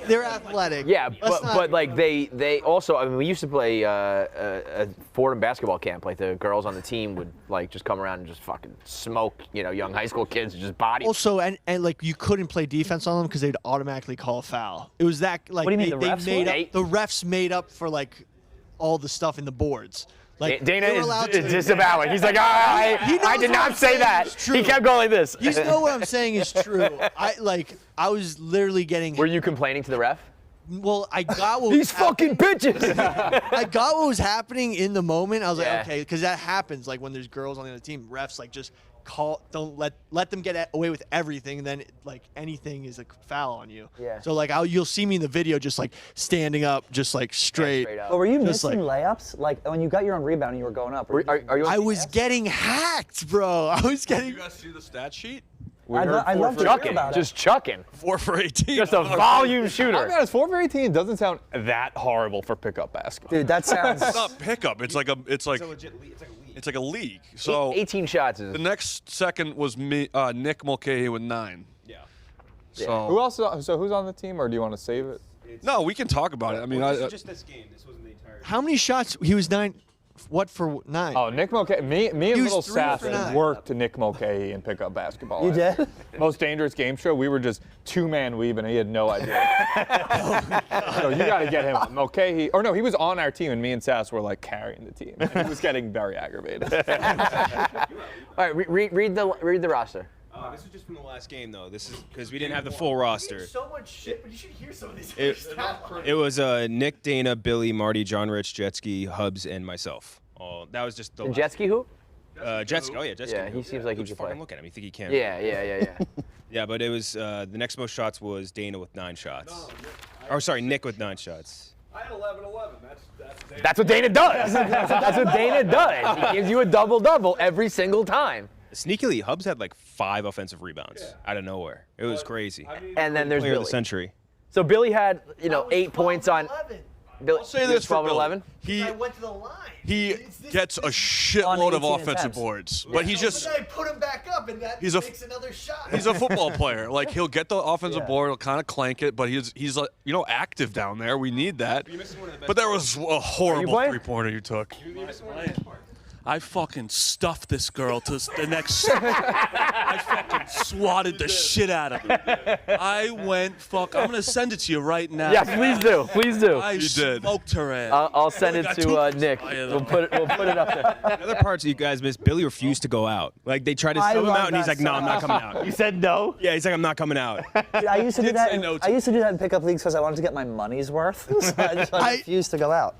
They're athletic. Yeah, Let's not- but they also. I mean, we used to play a Fordham basketball camp. The girls on the team would just come around and just fucking smoke, young high school kids and just body. Also, and you couldn't play defense on them because they'd automatically call a foul. It was that What do you mean, the refs made would? up, the refs made up for all the stuff in the boards. Like Dana they were is allowed to- disavowing. He's like, I did not say that. He kept going like this. You know what I'm saying is true. I was literally getting. Were you complaining to the ref? Well, I got what These fucking bitches. I got what was happening in the moment. I was Yeah. like, okay, because that happens. Like when there's girls on the other team, refs like just don't let them get away with everything, and then like anything is a foul on you. Yeah. So like you'll see me in the video just like standing up, just like straight. straight up. But were you Just missing layups? Like when you got your own rebound and you were going up? Are you? I was getting hacked, bro. I was getting. You guys see the stat sheet? I love to hear chucking, about it. just chucking. 4 for 18. Just a volume I'll shooter. be honest, 4 for 18 doesn't sound that horrible for pickup basketball. Dude, that sounds. It's not pickup. It's like a league. So 18 shots is. the next second was me, Nick Mulcahy with 9. Yeah. So Who else? So who's on the team, or do you want to save it? no, we can talk about it. I mean, This is just this game. This wasn't the entire. How many shots? He was 9. What for 9? Oh, Nick Mulcahy. Me and was Little 3 Sass for 9. worked Nick Mulcahy in pickup basketball. You did? Most Dangerous Game Show. We were just 2-man weave, and he had no idea. So you got to get him. Mulcahy, or no, he was on our team, and me and Sass were like carrying the team. And he was getting very aggravated. All right, read the roster. This was just from the last game, though. This is because we didn't have the full roster. So much shit, but you should hear some of these. It was Nick, Dana, Billy, Marty, John Rich, Jetski, Hubs, and myself. That was just the And Jetski who? Jetski. Oh yeah, Jetski. Yeah, he seems like he Just could play. fucking look at him. You think he can? Yeah. Yeah, but it was the next most shots was Dana with 9 shots. Or sorry, Nick with 9 shots. I had 11-11. That's what Dana does. That's what Dana does. He gives you a double-double every single time. Sneakily, Hubs had like 5 offensive rebounds out of nowhere. It was crazy. And then there's Player of Billy. the century. So Billy had, 8 points on. Billy, I'll say this for 12 and Billy. 11. He went to the line. he gets a On shitload of 18 offensive attempts. boards, but he's just I put him back up, and that He's a- makes another shot. he's a football player. Like he'll get the offensive board, he'll kind of clank it, but he's active down there. We need that. But there was a horrible playing? 3-pointer you took. I fucking stuffed this girl to the next. I fucking swatted the shit out of her. I went I'm gonna send it to you right now. Yes, please do. Please do. I smoked her ass. I'll send it to Nick. We'll put it up there. The other parts you guys missed, Billy refused to go out. Like they tried to I sub him love out, and he's that like, "No, I'm not coming out." You said no? Yeah, he's like, "I'm not coming out." Dude, I used to do that. say no to I used to do that in pickup leagues because I wanted to get my money's worth. So I refused to go out.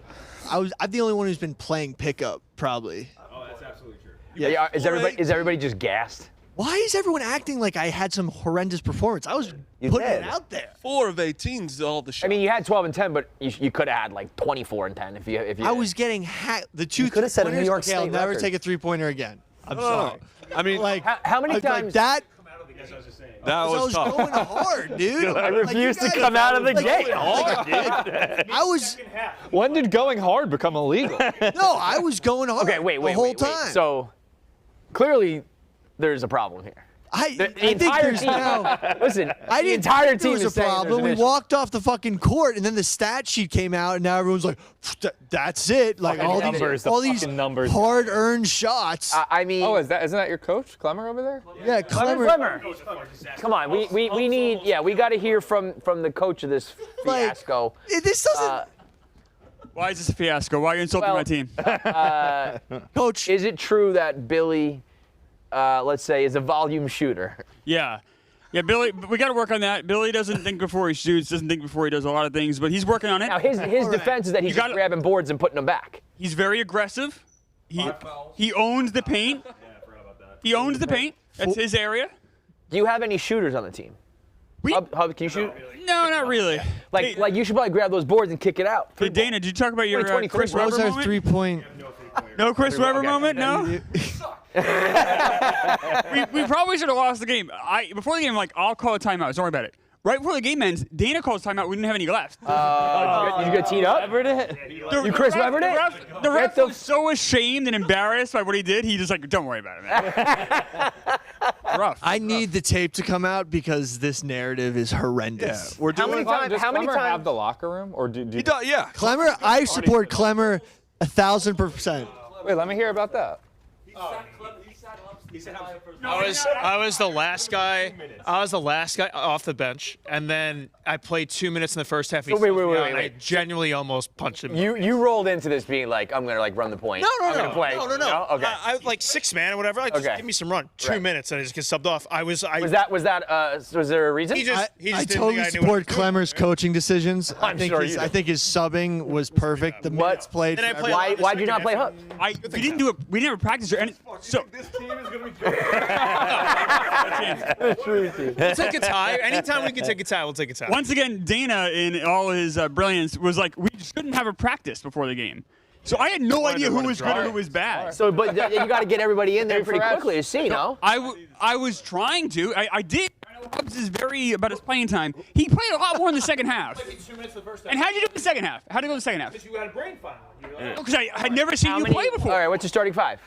I'm the only one who's been playing pickup, probably. Oh, that's absolutely true. Yeah. Is everybody just gassed? Why is everyone acting like I had some horrendous performance? I was putting did. it out there. 4 of 18's all the shit. I mean, you had 12 and 10, but you could have had like 24 and 10 if you. I was getting hacked. The 2 could have set a New York I'll State never record. take a 3-pointer again. I'm No. sorry. I mean, Like How many like times? that? that I was was tough. going hard, dude. I Like, you refuse to guys- come out of the like, gate. I was When did going hard become illegal? no, I was going hard. Okay, wait. the whole wait. time. So clearly, there's a problem here. I The think entire there's team. now. Listen, I the didn't entire think there team was is a saying there's problem. an We issue. walked off the fucking court, and then the stat sheet came out, and now everyone's like, "That's it!" Like Fucking numbers, all the these fucking numbers. hard-earned shots. I mean, Oh, isn't that your coach, Klemmer, over there? yeah, Klemmer. Come on, we need. Yeah, we got to hear from the coach of this Like, fiasco. This doesn't, Why is this a fiasco? Why are you insulting Well, my team? Coach. Is it true that Billy, let's say, is a volume shooter? Yeah. Yeah, Billy, we got to work on that. Billy doesn't think before he shoots, doesn't think before he does a lot of things, but he's working on it. Now, his defense is that he's just grabbing boards and putting them back. He's very aggressive. He owns the paint. He owns the paint. That's his area. Do you have any shooters on the team? Hub, can you shoot? No, not really. Like you should probably grab those boards and kick it out. Hey, Dana, did you talk about your 2023. Chris What was Webber our moment? 3-point? No Chris Webber moment? No? we probably should have lost the game. Before the game, I'm like, I'll call a timeout. Don't worry about it. Right before the game ends, Dana calls timeout. We didn't have any left. You get teed up? You Chris Webber'd it? The ref was so ashamed and embarrassed by what he did. He just like, don't worry about it, man. Rough. I need the tape to come out because this narrative is horrendous. We're doing Does Klemmer have the locker room, or do He does, yeah. Klemmer, I support Klemmer 1,000%. Wait, let me hear about that. He sat I was the last guy. I was the last guy off the bench, and then I played 2 minutes in the first half. So wait. I genuinely almost punched him. You rolled into this being like, I'm gonna like run the point. I'm gonna play. No. Okay. I like 6 man or whatever. Like, just give me some run. 2 minutes, and I just get subbed off. Was there a reason? He just I didn't totally think I knew support Klemmer's coaching decisions. I'm sure you do. I think his subbing was perfect. The minutes played. Then I for played everyone. Why'd you not play Hub? We didn't do it. We didn't have a practice or anything. So This team is gonna be. We'll take a tie. Anytime we can take a tie, we'll take a tie. once again, Dana, in all his brilliance, was like, we shouldn't have a practice before the game. So I had no idea who was good or who was bad. So, but you got to get everybody in there pretty quickly to see, no? I was trying to. I did. I know Hubbs is very about his playing time. He played a lot more in the second half. 2 minutes the first half. And how did you do in the second half? How did you go in the second half? Because you had a brain file. Because I had never seen you play before. All right, what's your starting five?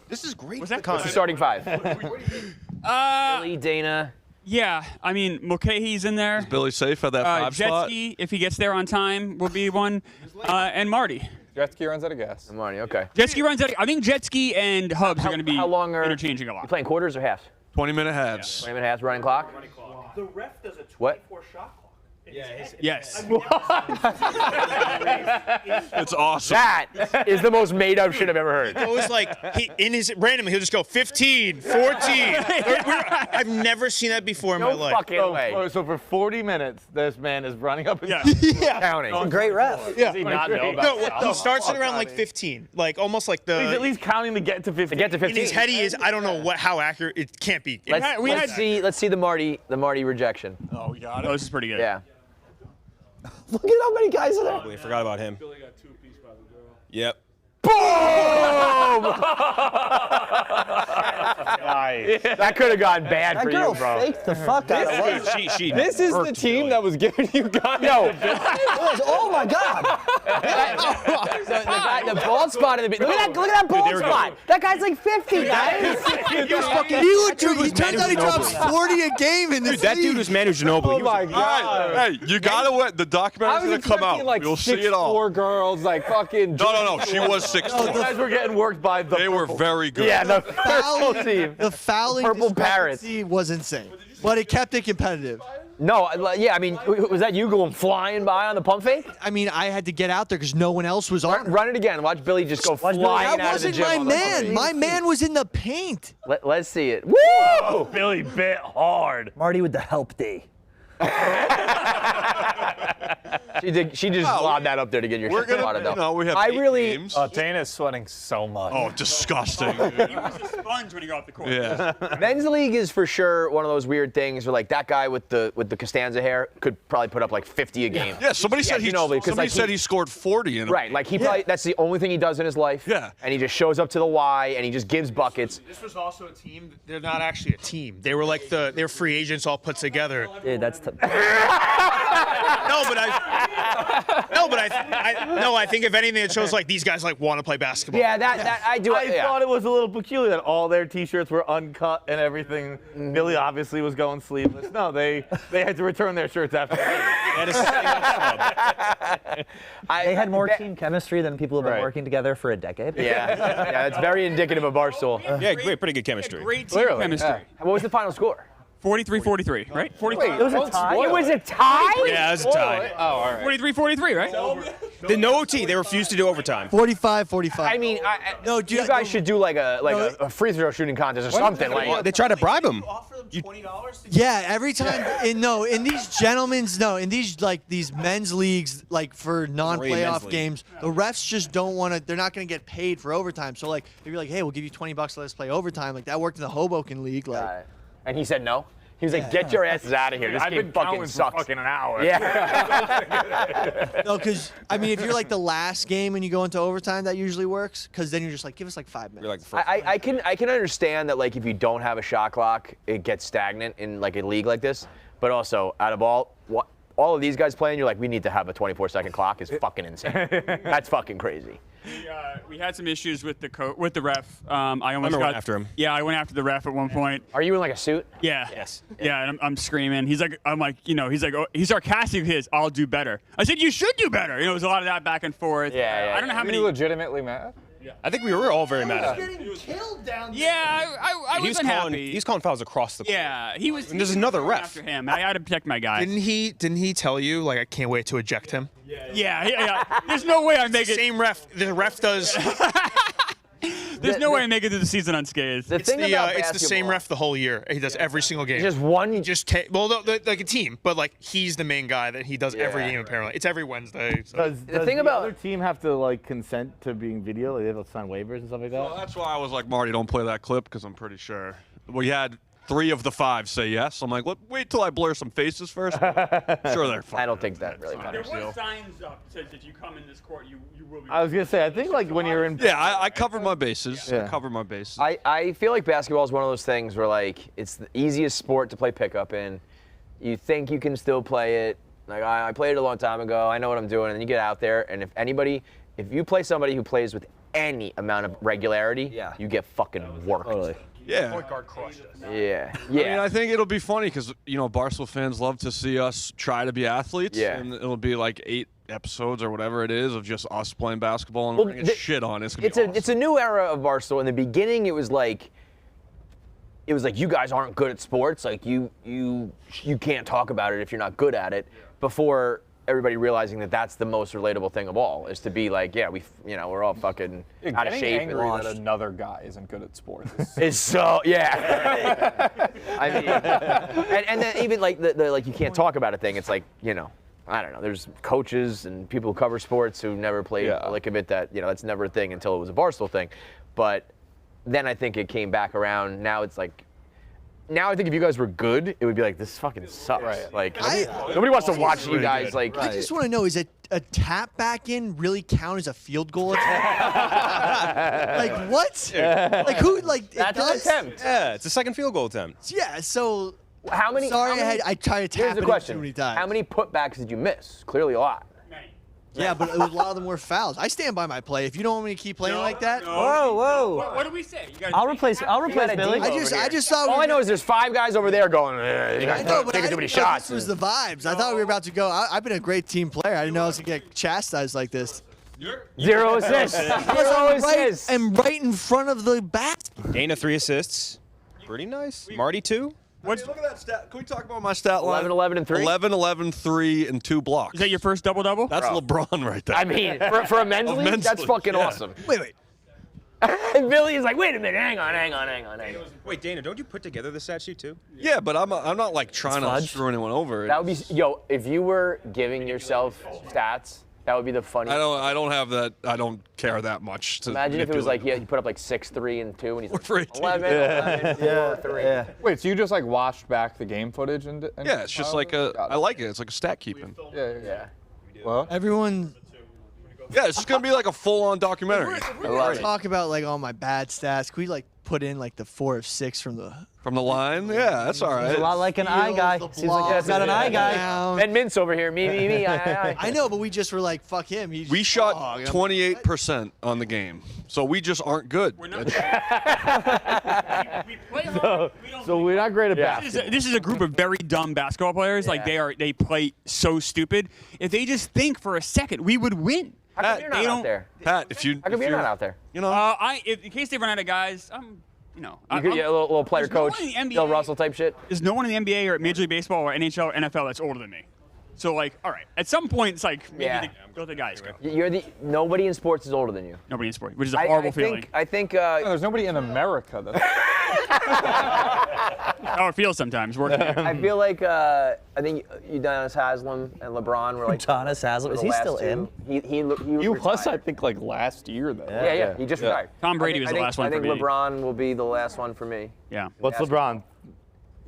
This is great. What's that? What's your starting five? Billy, Dana. Yeah, I mean, Mulcahy's in there. Is Billy safe at that 5 spot? Jetski, if he gets there on time, will be one. And Marty. Jetski runs out of gas. Marty, okay. Jetski runs out. I think Jetski and Hubbs are going to be interchanging a lot. You playing quarters or halves? 20-minute halves. 20 minute halves, running clock? The ref does a 24 What? shot clock. Yes. It's awesome. That is the most made up shit I've ever heard. It was like randomly he'll just go 15, 14. I've never seen that before in my life. Fucking way. So for 40 minutes, this man is running up and Counting. He's a great ref. Does he not know about No, he starts at around like 15, like almost like the. He's at least counting to get to 15. To get to 15. In his head, he is. I don't know how accurate it can't be. Let's see the Marty rejection. Oh, yeah. This is pretty good. Yeah. Look at how many guys are there. I forgot about him. Billy got 2 apiece by the girl. Yep. Boom! Nice. That could have gone bad That for girl you, bro. faked the fuck out of it. This is the team that was giving you guys. Oh my God. The bald spot in the look at that bald spot. That guy's like 50, guys. He turns out he drops 40 a game in this That dude was Manu Ginobili. Oh my God. Hey, you gotta wait. The documentary's gonna come out. Like You'll see it all. 6'4" girls, like fucking. No. She was 6'4". You guys were getting worked by the. They were very good. Yeah, the purple team. The fouling Purple Parrots. discrepancy was insane, but it kept it competitive. No, yeah, I mean, was that you going flying by on the pump fake? I mean, I had to get out there because no one else was on. Run it again. Watch Billy just go flying That out of the wasn't gym. my on the pump man. fake. My man was in the paint. Let's see it. Woo! Oh, Billy bit hard. Marty with the help D. She just lobbed that up there to get your We're shit gonna, out of we have I 8 really. games. Dana's sweating so much. Oh, disgusting. He was a sponge when he got off the court. Yeah. Men's league is for sure one of those weird things where like that guy with the Costanza hair could probably put up like 50 a game. Yeah, somebody said he scored 40 in a Right, like he probably that's the only thing he does in his life. Yeah. And he just shows up to the Y and he just gives buckets. This was also a team. They're not actually a team. They were like they're free agents all put together. Dude, that's I think if anything, it shows like these guys like want to play basketball. Yeah, that I do. I thought it was a little peculiar that all their T-shirts were uncut and everything. Billy obviously was going sleeveless. No, they had to return their shirts after. They had more team chemistry than people who have been working together for a decade. Yeah, it's very indicative of Barstool. Yeah, pretty good chemistry. Great team chemistry. Yeah. What was the final score? 43-43, right? 43. Wait, it was a tie? It was a tie? Yeah, it was a tie. Oh, all right. 43-43, right? The no OT, they refused to do overtime. 45-45. I mean, you guys should do like a free throw shooting contest or something. Like They tried to bribe him. Yeah, every time in these men's leagues, like for non-playoff games, the refs just don't want to. They're not going to get paid for overtime. So like, if you're like, hey, we'll give you $20 to let us play overtime. Like that worked in the Hoboken League. Like, and he said no. He was like, "Get your asses out of here. This I've game been fucking counting sucks." for fucking an hour. Yeah. no, because I mean, if you're like the last game and you go into overtime, that usually works. Because then you're just like, give us like 5 minutes. You're like, I can understand that like if you don't have a shot clock, it gets stagnant in like a league like this. But also, out of all of these guys playing, you're like, we need to have a 24-second clock. Is fucking insane. That's fucking crazy. We had some issues with the ref. I almost went after him. Yeah, I went after the ref at one point. Are you in like a suit? Yeah. Yes. Yeah, and I'm screaming. He's like, oh, he's sarcastic. I'll do better. I said, you should do better. It was a lot of that back and forth. Yeah. I don't know how many. legitimately mad? I think we were all very mad at him. Getting killed down there. Yeah, I He was wasn't calling. happy. He's calling fouls across the. Yeah, he was. And there's another ref. After him, I had to protect my guy. Didn't he tell you like I can't wait to eject him? Yeah. There's no way I make it. Same ref. The ref does. There's no way I make it through the season unscathed. The thing about it's the same basketball- ref the whole year. He does every single game. Just one. Like a team, but like he's the main guy that he does every game apparently. It's every Wednesday. So. Does thing about- the other team have to like consent to being video? Like, they have to sign waivers and stuff like that. Well, that's why I was like, Marty, don't play that clip because I'm pretty sure we had 3 of the 5 say yes. I'm like, wait till I blur some faces first. Sure, they're fine. I don't think that really There matters. were signs up that said if you come in this court, you will be. I was gonna say, I think like when you're in. Yeah, I covered my bases. Yeah. I covered my bases. I feel like basketball is one of those things where like it's the easiest sport to play pickup in. You think you can still play it. Like I played it a long time ago. I know what I'm doing. And then you get out there, and if you play somebody who plays with any amount of regularity, you get fucking worked. Totally. Yeah. Point guard crushed us. Yeah. I mean, I think it'll be funny because, Barstool fans love to see us try to be athletes. Yeah. And it'll be like 8 episodes or whatever it is of just us playing basketball and we're going to get shit on. It's going to be awesome. It's a new era of Barstool. In the beginning, it was like you guys aren't good at sports. Like you can't talk about it if you're not good at it. Before everybody realizing that that's the most relatable thing of all is to be like, yeah, we're all fucking out of Getting shape angry and that launched. another guy isn't good at sports. Is so I mean, and then even like the like you can't talk about a thing. It's like I don't know. There's coaches and people who cover sports who never played a lick of it. That that's never a thing until it was a Barstool thing. But then I think it came back around. Now it's like. Now I think if you guys were good, it would be like, this fucking sucks. Right. Like nobody wants to watch you guys. Like I just want to know: is a tap back in really count as a field goal attempt? Like what? Yeah. Like who? Like that's it does? an attempt. Yeah, it's a second field goal attempt. Yeah. So how many? Sorry, I tried to tap Here's the it question: too many times. how many putbacks did you miss? Clearly a lot. Yeah, but a lot of them were fouls. I stand by my play. If you don't want me to keep playing like that, What do we say? I'll replace Billy. I just thought. All I know is there's 5 guys over there going. You guys I know, but taking I too many didn't know shots. this was the vibes. I thought we were about to go. I've been a great team player. I didn't know I was gonna get chastised like this. 0 assists. 0 assists. And right in front of the basket. Dana 3 assists. Pretty nice. Marty 2. Look at that stat. Can we talk about my stat line? 11, 11, and 3. 11, 11, 3, and 2 blocks. Is that your first double-double? That's LeBron right there. I mean, for a men's league, that's fucking awesome. Wait. And Billy is like, wait a minute, hang on. Wait, Dana, don't you put together the stat sheet too? Yeah, but I'm not like trying to screw anyone over. That would be, if you were giving yourself stats, that would be the funniest. I don't have that. I don't care that much. To Imagine if it was manipulate like, you put up like 6, 3, and 2, and he's like, for 18. 11, 4, 3. Wait, so you just like watched back the game footage and Yeah, it's just like I like it. It's like a stat keeping. Yeah. Well, Everyone. Yeah, it's just gonna be like a full-on documentary. We're gonna talk about like all my bad stats. Can we like put in like the 4 of 6 from the line? Yeah, that's all right. He's a lot like an eye guy. Seems like he's got an eye guy. Ben Mintz over here, me. I know, but we just were like, fuck him. We shot 28% on the game, so we just aren't good. We're not. We play hard. So we're not great at basketball. This is a group of very dumb basketball players. Like they play so stupid. If they just think for a second, we would win. How come you're not out there? Pat, if you. How come you're not out there? You know. In case they run out of guys, You could get a little player coach, Bill Russell type shit. There's no one in the NBA or Major League Baseball or NHL or NFL that's older than me. So like, all right, at some point it's like maybe the guys go. Nobody in sports is older than you. Nobody in sports, which is a horrible feeling. I think. there's nobody in America that's. How it feels sometimes working. I feel like I think Udonis Haslem and LeBron were like. Udonis Haslem, is he still in? He was, I think, like last year though. Yeah. He just retired. Tom Brady was the last one for me. I think LeBron will be the last one for me. Yeah. What's LeBron?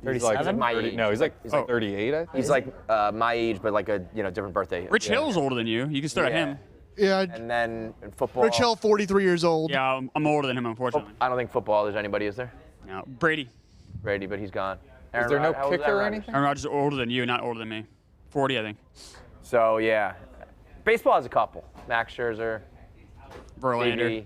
37? He's like my age. No, he's like 38, I think. He's like my age, but like a different birthday. Rich Hill's older than you. You can start at him. Yeah. And then in football. Rich Hill, 43 years old. Yeah, I'm older than him, unfortunately. I don't think football there's anybody, is there? No. Brady, but he's gone. Is there no kicker or anything? Aaron Rodgers is older than you, not older than me. 40, I think. So yeah, baseball has a couple. Max Scherzer, Verlander. JD.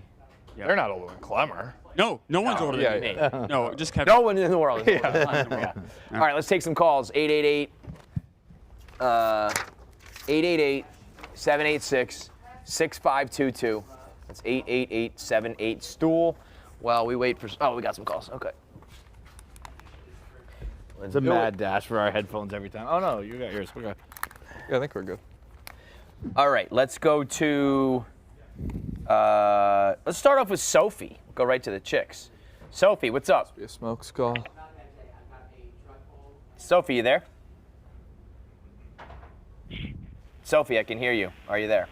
Yeah. They're not older than Klemmer. No one's older than me. No, just Kevin. No one in the world. Is older than me. Yeah. All right, let's take some calls. 888-786-6522. It's 88878 stool. While we wait for. Oh, we got some calls. Okay. It's a mad dash for our headphones every time. Oh no, you got yours. Okay. Yeah, I think we're good. All right, let's go to. Let's start off with Sophie. We'll go right to the chicks. Sophie, what's up? Be a smoke skull. Sophie, you there? Sophie, I can hear you. Are you there?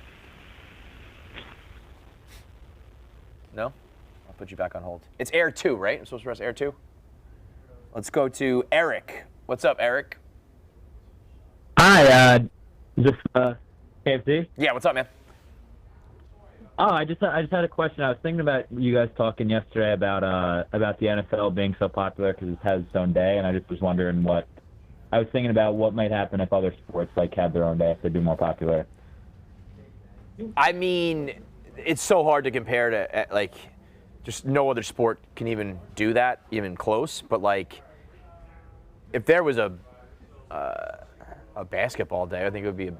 No? I'll put you back on hold. It's Air 2, right? I'm supposed to press Air 2? Let's go to Eric. What's up, Eric? Hi, is this KFC? Yeah, what's up, man? Oh, I just had a question. I was thinking about you guys talking yesterday about the NFL being so popular because it has its own day, and I just was wondering what might happen if other sports like had their own day if they'd be more popular. I mean, it's so hard to compare to like, just no other sport can even do that, even close. But like, if there was a basketball day, I think it would be,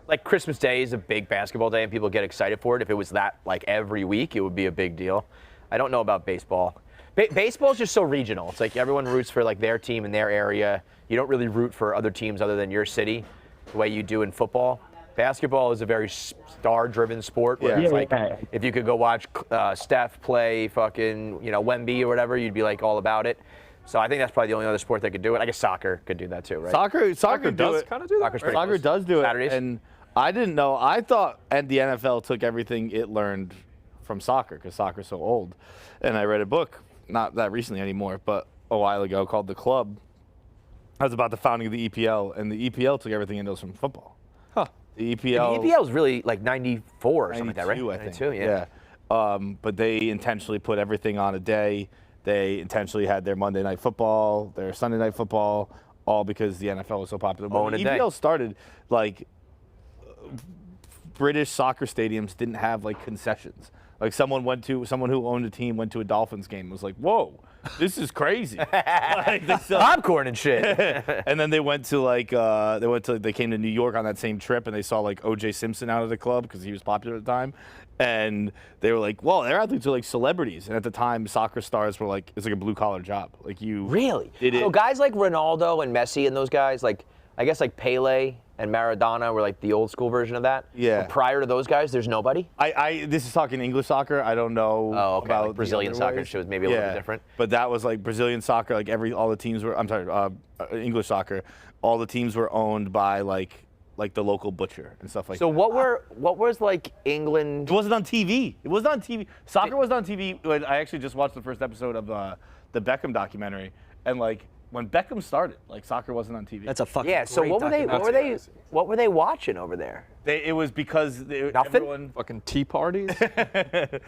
like Christmas Day is a big basketball day and people get excited for it. If it was that like every week, it would be a big deal. I don't know about baseball. Baseball is just so regional. It's like everyone roots for like their team in their area. You don't really root for other teams other than your city, the way you do in football. Basketball is a very star-driven sport. Where it's like, if you could go watch Steph play fucking, Wemby or whatever, you'd be like all about it. So I think that's probably the only other sport that could do it. I guess soccer could do that too, right? Soccer does kind of do that. Soccer does do it. Saturdays. And I didn't know. I thought and the NFL took everything it learned from soccer because soccer's so old. And I read a book, not that recently anymore, but a while ago called The Club. That was about the founding of the EPL, and the EPL took everything it knows from football. Huh. The EPL. And the EPL is really like 94 or something like that, right? 92, I think. 92, yeah. But they intentionally put everything on a day. They intentionally had their Monday Night Football, their Sunday Night Football, all because the NFL was so popular. When the EPL started, like, British soccer stadiums didn't have like concessions. Like someone who owned a team went to a Dolphins game and was like, whoa, this is crazy. Like, popcorn and shit. And then they went to they came to New York on that same trip and they saw like O.J. Simpson out of the club because he was popular at the time. And they were like, well, their athletes are like celebrities. And at the time, soccer stars were like, it's like a blue collar job. Like you really did it. So guys like Ronaldo and Messi and those guys, like I guess like Pele and Maradona were like the old school version of that. Yeah. But prior to those guys, there's nobody. This is talking English soccer. I don't know. Oh, okay. About like Brazilian soccer shows maybe a little bit different. But that was like Brazilian soccer. Like all the teams were. I'm sorry, English soccer. All the teams were owned by like the local butcher and stuff like that. So what was like England? It wasn't on TV. It wasn't on TV. Soccer was on TV. I actually just watched the first episode of the Beckham documentary, and like when Beckham started, like soccer wasn't on TV. That's a fucking So what were they watching over there? It was because nothing. Everyone, fucking tea parties. the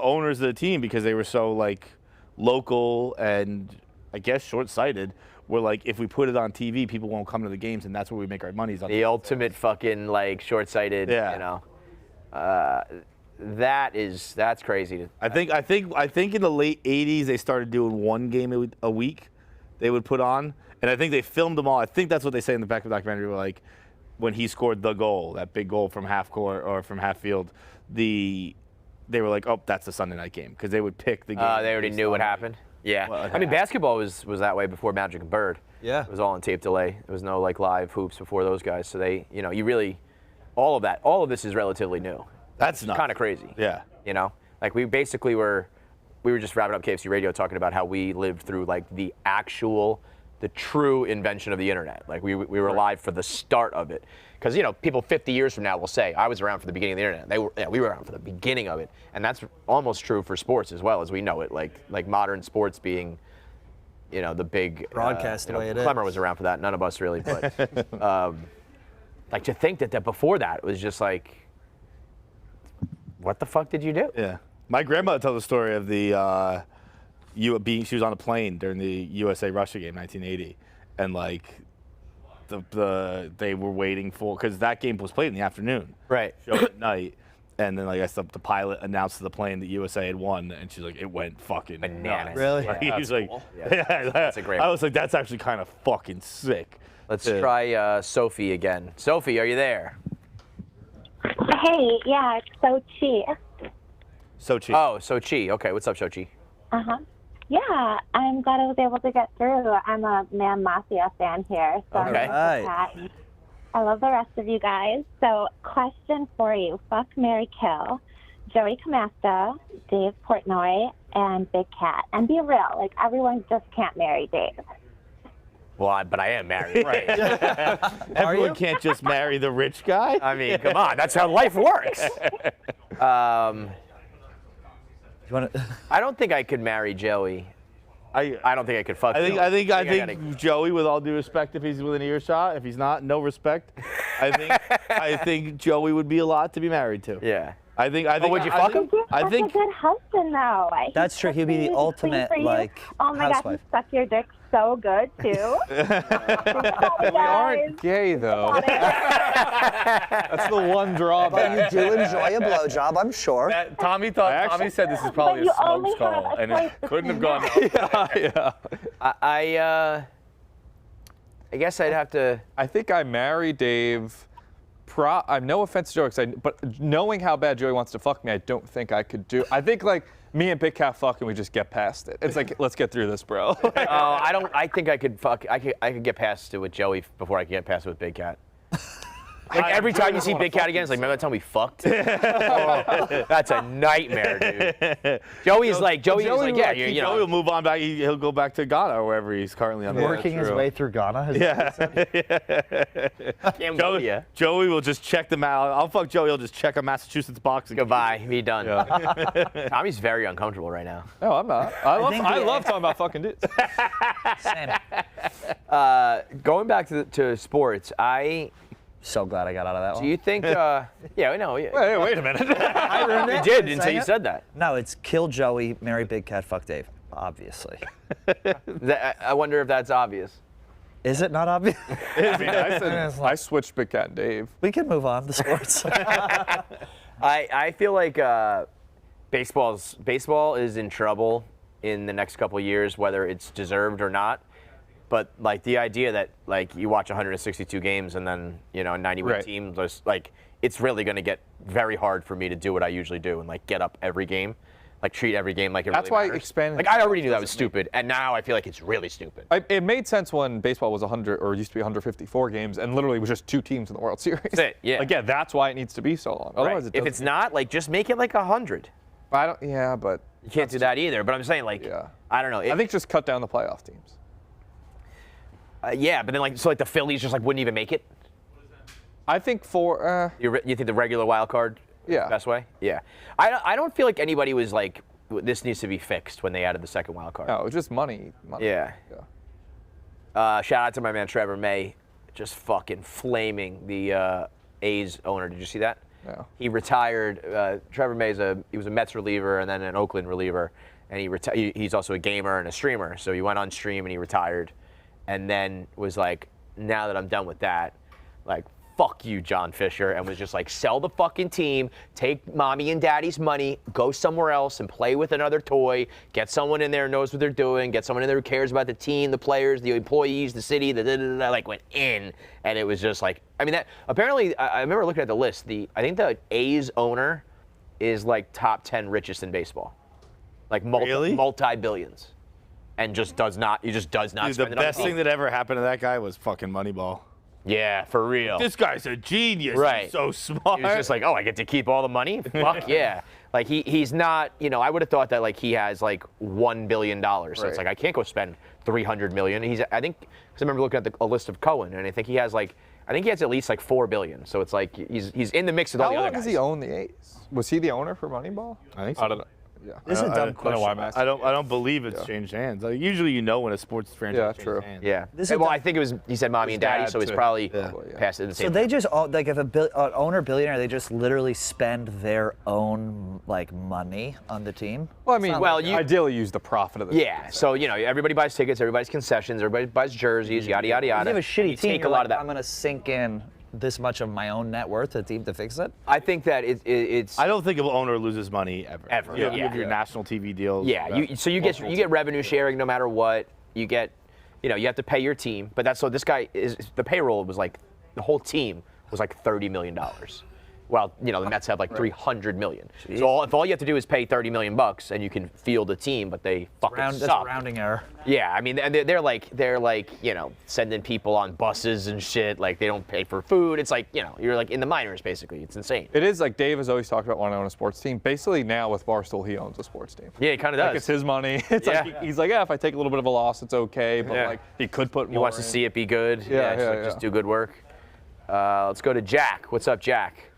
owners of the team, because they were so like local and I guess short-sighted, were like, if we put it on TV, people won't come to the games, and that's where we make our money. The ultimate fucking like short-sighted. Yeah. That's crazy. I think in the late '80s they started doing one game a week. They would put on, and I think they filmed them all. I think that's what they say in the back of the documentary. Were like, when he scored the goal, that big goal from half court or from half field, they were like, oh, that's the Sunday night game, because they would pick the game. They already knew what happened. Yeah, I mean, basketball was that way before Magic and Bird. Yeah, it was all on tape delay. There was no like live hoops before those guys. So they, all of this is relatively new. That's kind of crazy. Yeah, like we basically were just wrapping up KFC Radio talking about how we lived through like the true invention of the internet. Like we were alive for the start of it. Because people 50 years from now will say, I was around for the beginning of the internet. We were around for the beginning of it, and that's almost true for sports as well as we know it. Like modern sports being, the big broadcast the way it is. Klemmer was around for that. None of us really, but like to think that before that it was just like, what the fuck did you do? Yeah, my grandmother told the story of she was on a plane during the USA-Russia game, 1980, and like. They were waiting for, because that game was played in the afternoon, right? Show at night, and then like the pilot announced to the plane that USA had won, and she's like, it went fucking bananas. Really? Like, Yeah, he's like, cool. That's a great I one. was like, that's actually kind of fucking sick. Let's try Sophie again. Sophie, are you there? Hey, yeah, it's Sochi. Sochi. Oh, Sochi. Okay, what's up, Sochi? Uh-huh. Yeah, I'm glad I was able to get through. I'm a Man Mafia fan here, so Okay. I'm happy. I love the rest of you guys. So, question for you. Fuck, marry, kill. Joey Camasta, Dave Portnoy, and Big Cat. And be real, like, everyone just can't marry Dave. Well, but I am married. Right. Everyone can't just marry the rich guy. I mean, come on, that's how life works. I don't think I could marry Joey. I don't think I could fuck. I think Joey. I think Joey, with all due respect, if he's within earshot, if he's not, no respect. I think Joey would be a lot to be married to. Yeah. I think. would you fuck him? I think. He's a good husband, though. That's true. He'd be the ultimate, like, Oh my God, housewife. he suck your dick so good too. We aren't gay though. That's the one drawback. But you do enjoy a blowjob, I'm sure. Tommy said this is probably a smokes call, and it couldn't have gone. Yeah. I guess I'd have to. I think I marry Dave. I'm no offense to Joey, but knowing how bad Joey wants to fuck me, I don't think I could do. I think like me and Big Cat fuck and we just get past it. It's like, let's get through this, bro. I don't. I think I could fuck. I could get past it with Joey before I could get past it with Big Cat. Like every time you see Big Cat again, it's like, remember that time we fucked? Oh, that's a nightmare, dude. Joey's like, yeah, you know. Joey will move on back. He'll go back to Ghana or wherever he's currently on. Working his way through Ghana. Yeah. Joey will just check them out. I'll fuck Joey. He'll just check a Massachusetts box. Goodbye. Be done. Tommy's very uncomfortable right now. No, I'm not. I love talking about fucking dudes. Going back to sports, so glad I got out of that one. Do you think? Yeah, I know. Yeah. Wait a minute. I ruined it. You did until you said that. No, it's kill Joey, marry Big Cat, fuck Dave. Obviously. I wonder if that's obvious. Is it not obvious? I mean, I switched Big Cat and Dave. We can move on to sports. I feel like baseball is in trouble in the next couple of years, whether it's deserved or not. But like the idea that like you watch 162 games and then a 90-win team, just like it's really going to get very hard for me to do what I usually do and like get up every game, like treat every game like it That's really why matters. expanding. Like I already knew that was stupid, and now I feel like it's really stupid. It made sense when baseball was 100 or used to be 154 games, and literally was just 2 teams in the World Series. That's it. Yeah. Like that's why it needs to be so long. Otherwise, If it's not, like just make it like 100. I don't. Yeah, but you can't do that either. But I'm saying like I don't know. I think just cut down the playoff teams. Yeah, but then like the Phillies just like wouldn't even make it. I think you think the regular wild card is the best way? Yeah. I don't feel like anybody was like this needs to be fixed when they added the second wild card. No, just money. Yeah. Shout out to my man Trevor May, just fucking flaming the A's owner. Did you see that? No. He retired. Trevor May he was a Mets reliever and then an Oakland reliever, and he's also a gamer and a streamer. So he went on stream and he retired. And then was like, now that I'm done with that, like, fuck you, John Fisher, and was just like, sell the fucking team, take mommy and daddy's money, go somewhere else and play with another toy, get someone in there who knows what they're doing, get someone in there who cares about the team, the players, the employees, the city, like went in. And it was just like, I mean, that apparently, I remember looking at the list, I think the A's owner is like top 10 richest in baseball. Like multi-billions. And just does not Dude, spend it on the team. the best thing that ever happened to that guy was fucking Moneyball. Yeah, for real. This guy's a genius. Right. He's so smart. He was just like, oh, I get to keep all the money? Fuck yeah. Like he's not, I would have thought that like he has like $1 billion. So it's like I can't go spend $300 million. I think, because I remember looking at a list of Cohen, and I think he has at least like $4 billion. So it's like he's in the mix with all the other guys. How long does he own the A's? Was he the owner for Moneyball? I think so. I don't know. Yeah. This is a dumb question. I don't believe it's changed hands. Like, usually when a sports franchise changes hands. Yeah. This is I think it was, he said mommy and daddy, so he's probably passed it in the same. So they just like if an owner billionaire, they just literally spend their own like money on the team. Well, I mean, you ideally use the profit of the team. So everybody buys tickets, everybody buys concessions, everybody buys jerseys, yada yada yada. You have a shitty team. Take a lot of that. I'm gonna sink in this much of my own net worth to the team to fix it? I think that it's. I don't think an owner loses money ever. You have your national TV deals. Yeah, you get revenue sharing no matter what. You get, you have to pay your team. But this guy is the payroll was like the whole team was like $30 million, Well, the Mets have like $300 million. So if all you have to do is pay $30 million and you can field a team, but they fucking That's a suck. rounding error. Yeah, I mean, they're like sending people on buses and shit. Like they don't pay for food. It's like you're like in the minors basically. It's insane. It is like Dave has always talked about wanting to own a sports team. Basically now with Barstool, he owns a sports team. Yeah, he kind of does. Like it's his money. It's like he's like, yeah, if I take a little bit of a loss, it's okay. But like he could put more. He wants to see it be good. Just do good work. Let's go to Jack. What's up, Jack?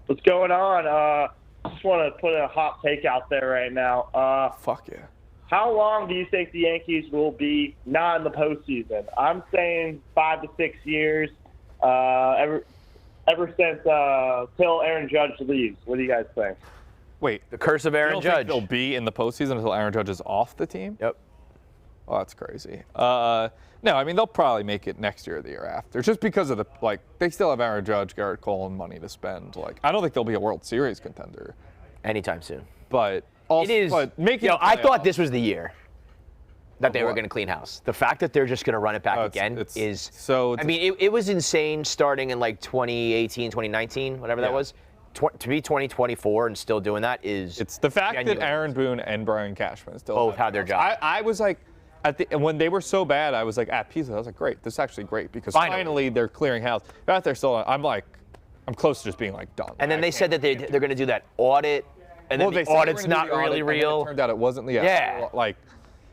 What's going on? Just want to put a hot take out there right now. Fuck yeah. How long do you think the Yankees will be not in the postseason? I'm saying 5 to 6 years. Ever since till Aaron Judge leaves. What do you guys think? Wait, the curse of Aaron you don't Judge. Think they'll be in the postseason until Aaron Judge is off the team? Yep. Oh, that's crazy. No, I mean they'll probably make it next year or the year after, just because of they still have Aaron Judge, Garrett Cole, and money to spend. Like I don't think they'll be a World Series contender anytime soon. But also, it is. But making I thought this was the year that they were going to clean house. The fact that they're just going to run it back again is so. I mean, it was insane starting in like 2018, 2019, whatever that was. To be 2024 and still doing that is. It's the fact that Aaron Boone and Brian Cashman still both had their job. I was like. When they were so bad, I was like at peace. I was like, great, this is actually great because finally they're clearing house. But they're still, I'm close to just being like done. And then they said that they're going to do that audit, and then the audit's not really real. It turned out it wasn't. Yeah. Like,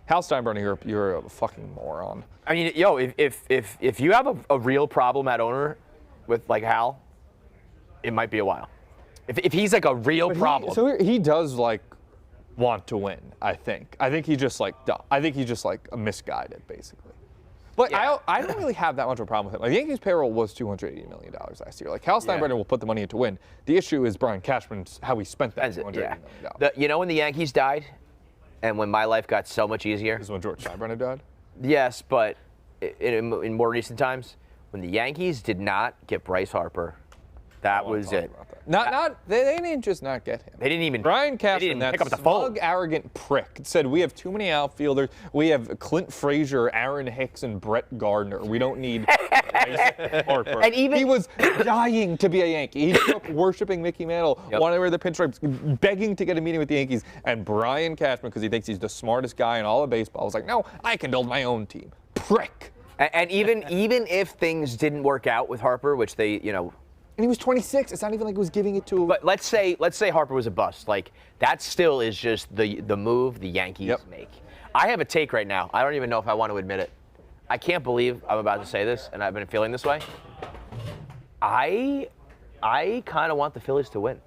Hal Steinbrenner, you're a fucking moron. I mean, if you have a real problem at owner with like Hal, it might be a while. If he's like a real problem. So he does like want to win, I think. I think he's just like misguided, basically. But I don't really have that much of a problem with him. Like, the Yankees payroll was $280 million last year. Like, Hal Steinbrenner will put the money in to win. The issue is Brian Cashman's how he spent that $280 million. When the Yankees died, and when my life got so much easier. Is when George Steinbrenner died? Yes, but in more recent times, when the Yankees did not get Bryce Harper, that was it. They didn't just not get him. They didn't even. Brian Cashman, that pick up the phone. smug, arrogant prick, said we have too many outfielders. We have Clint Frazier, Aaron Hicks, and Brett Gardner. We don't need Harper. And even he was dying to be a Yankee. He grew up worshiping Mickey Mantle, wanted to wear the pinstripes, begging to get a meeting with the Yankees. And Brian Cashman, because he thinks he's the smartest guy in all of baseball, was like, no, I can build my own team. Prick. And even if things didn't work out with Harper, which they, And he was 26. It's not even like he was giving it to. But let's say Harper was a bust. Like that still is just the move the Yankees make. I have a take right now. I don't even know if I want to admit it. I can't believe I'm about to say this, and I've been feeling this way. I kind of want the Phillies to win.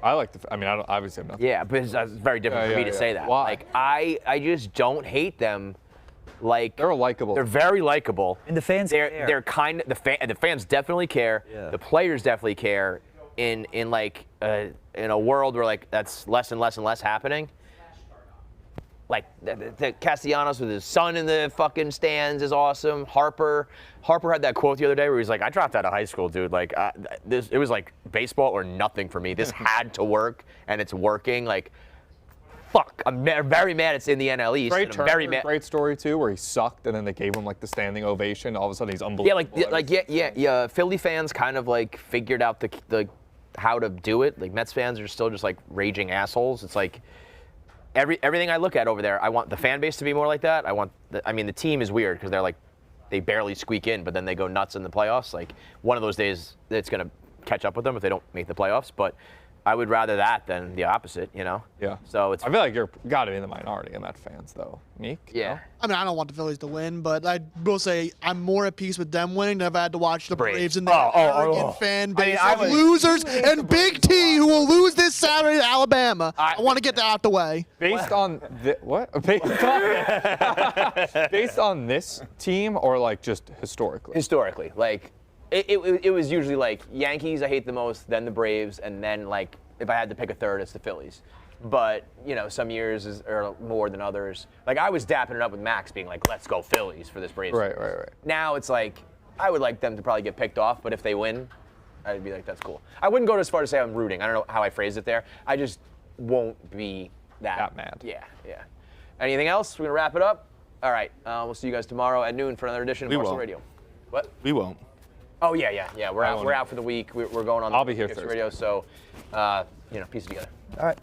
I don't obviously have nothing. Yeah, but it's very different for me to say that. Why? Like I just don't hate them. Like they're likable. They're very likable. And the fans care. They're kind of the fans definitely care. Yeah. The players definitely care. In a world where like that's less and less and less happening. Like the Castellanos with his son in the fucking stands is awesome. Harper had that quote the other day where he's like, "I dropped out of high school, dude. Like it was like baseball or nothing for me. This had to work, and it's working. Like." Fuck, I'm very mad it's in the NL East. Trey Turner, very mad. Great story too, where he sucked and then they gave him like the standing ovation. All of a sudden he's unbelievable. Yeah. Philly fans kind of like figured out the how to do it. Like Mets fans are still just like raging assholes. It's like everything I look at over there, I want the fan base to be more like that. The team is weird because they're like they barely squeak in, but then they go nuts in the playoffs. Like one of those days it's gonna catch up with them if they don't make the playoffs, but. I would rather that than the opposite, Yeah. So I feel like you're got to be in the minority in Met fans, though. Meek? Yeah. I mean, I don't want the Phillies to win, but I will say I'm more at peace with them winning than if I had to watch the Braves and the arrogant fan base of losers and Big T who will lose this Saturday to Alabama. I want to get that out the way. Based on based on this team or like just historically? Historically, like. It was usually like Yankees I hate the most, then the Braves, and then like if I had to pick a third, it's the Phillies. But some years are more than others. Like I was dapping it up with Max, being like, "Let's go Phillies" for this Braves. Right. Now it's like I would like them to probably get picked off, but if they win, I'd be like, "That's cool." I wouldn't go as far to say I'm rooting. I don't know how I phrased it there. I just won't be that mad. Yeah. Anything else? We're gonna wrap it up. All right. We'll see you guys tomorrow at noon for another edition of Barstool Radio. What? We won't. Oh yeah. We're out. We're out for the week. We're going on. I'll be here Barstool Thursday. Radio. So, piece it together. All right.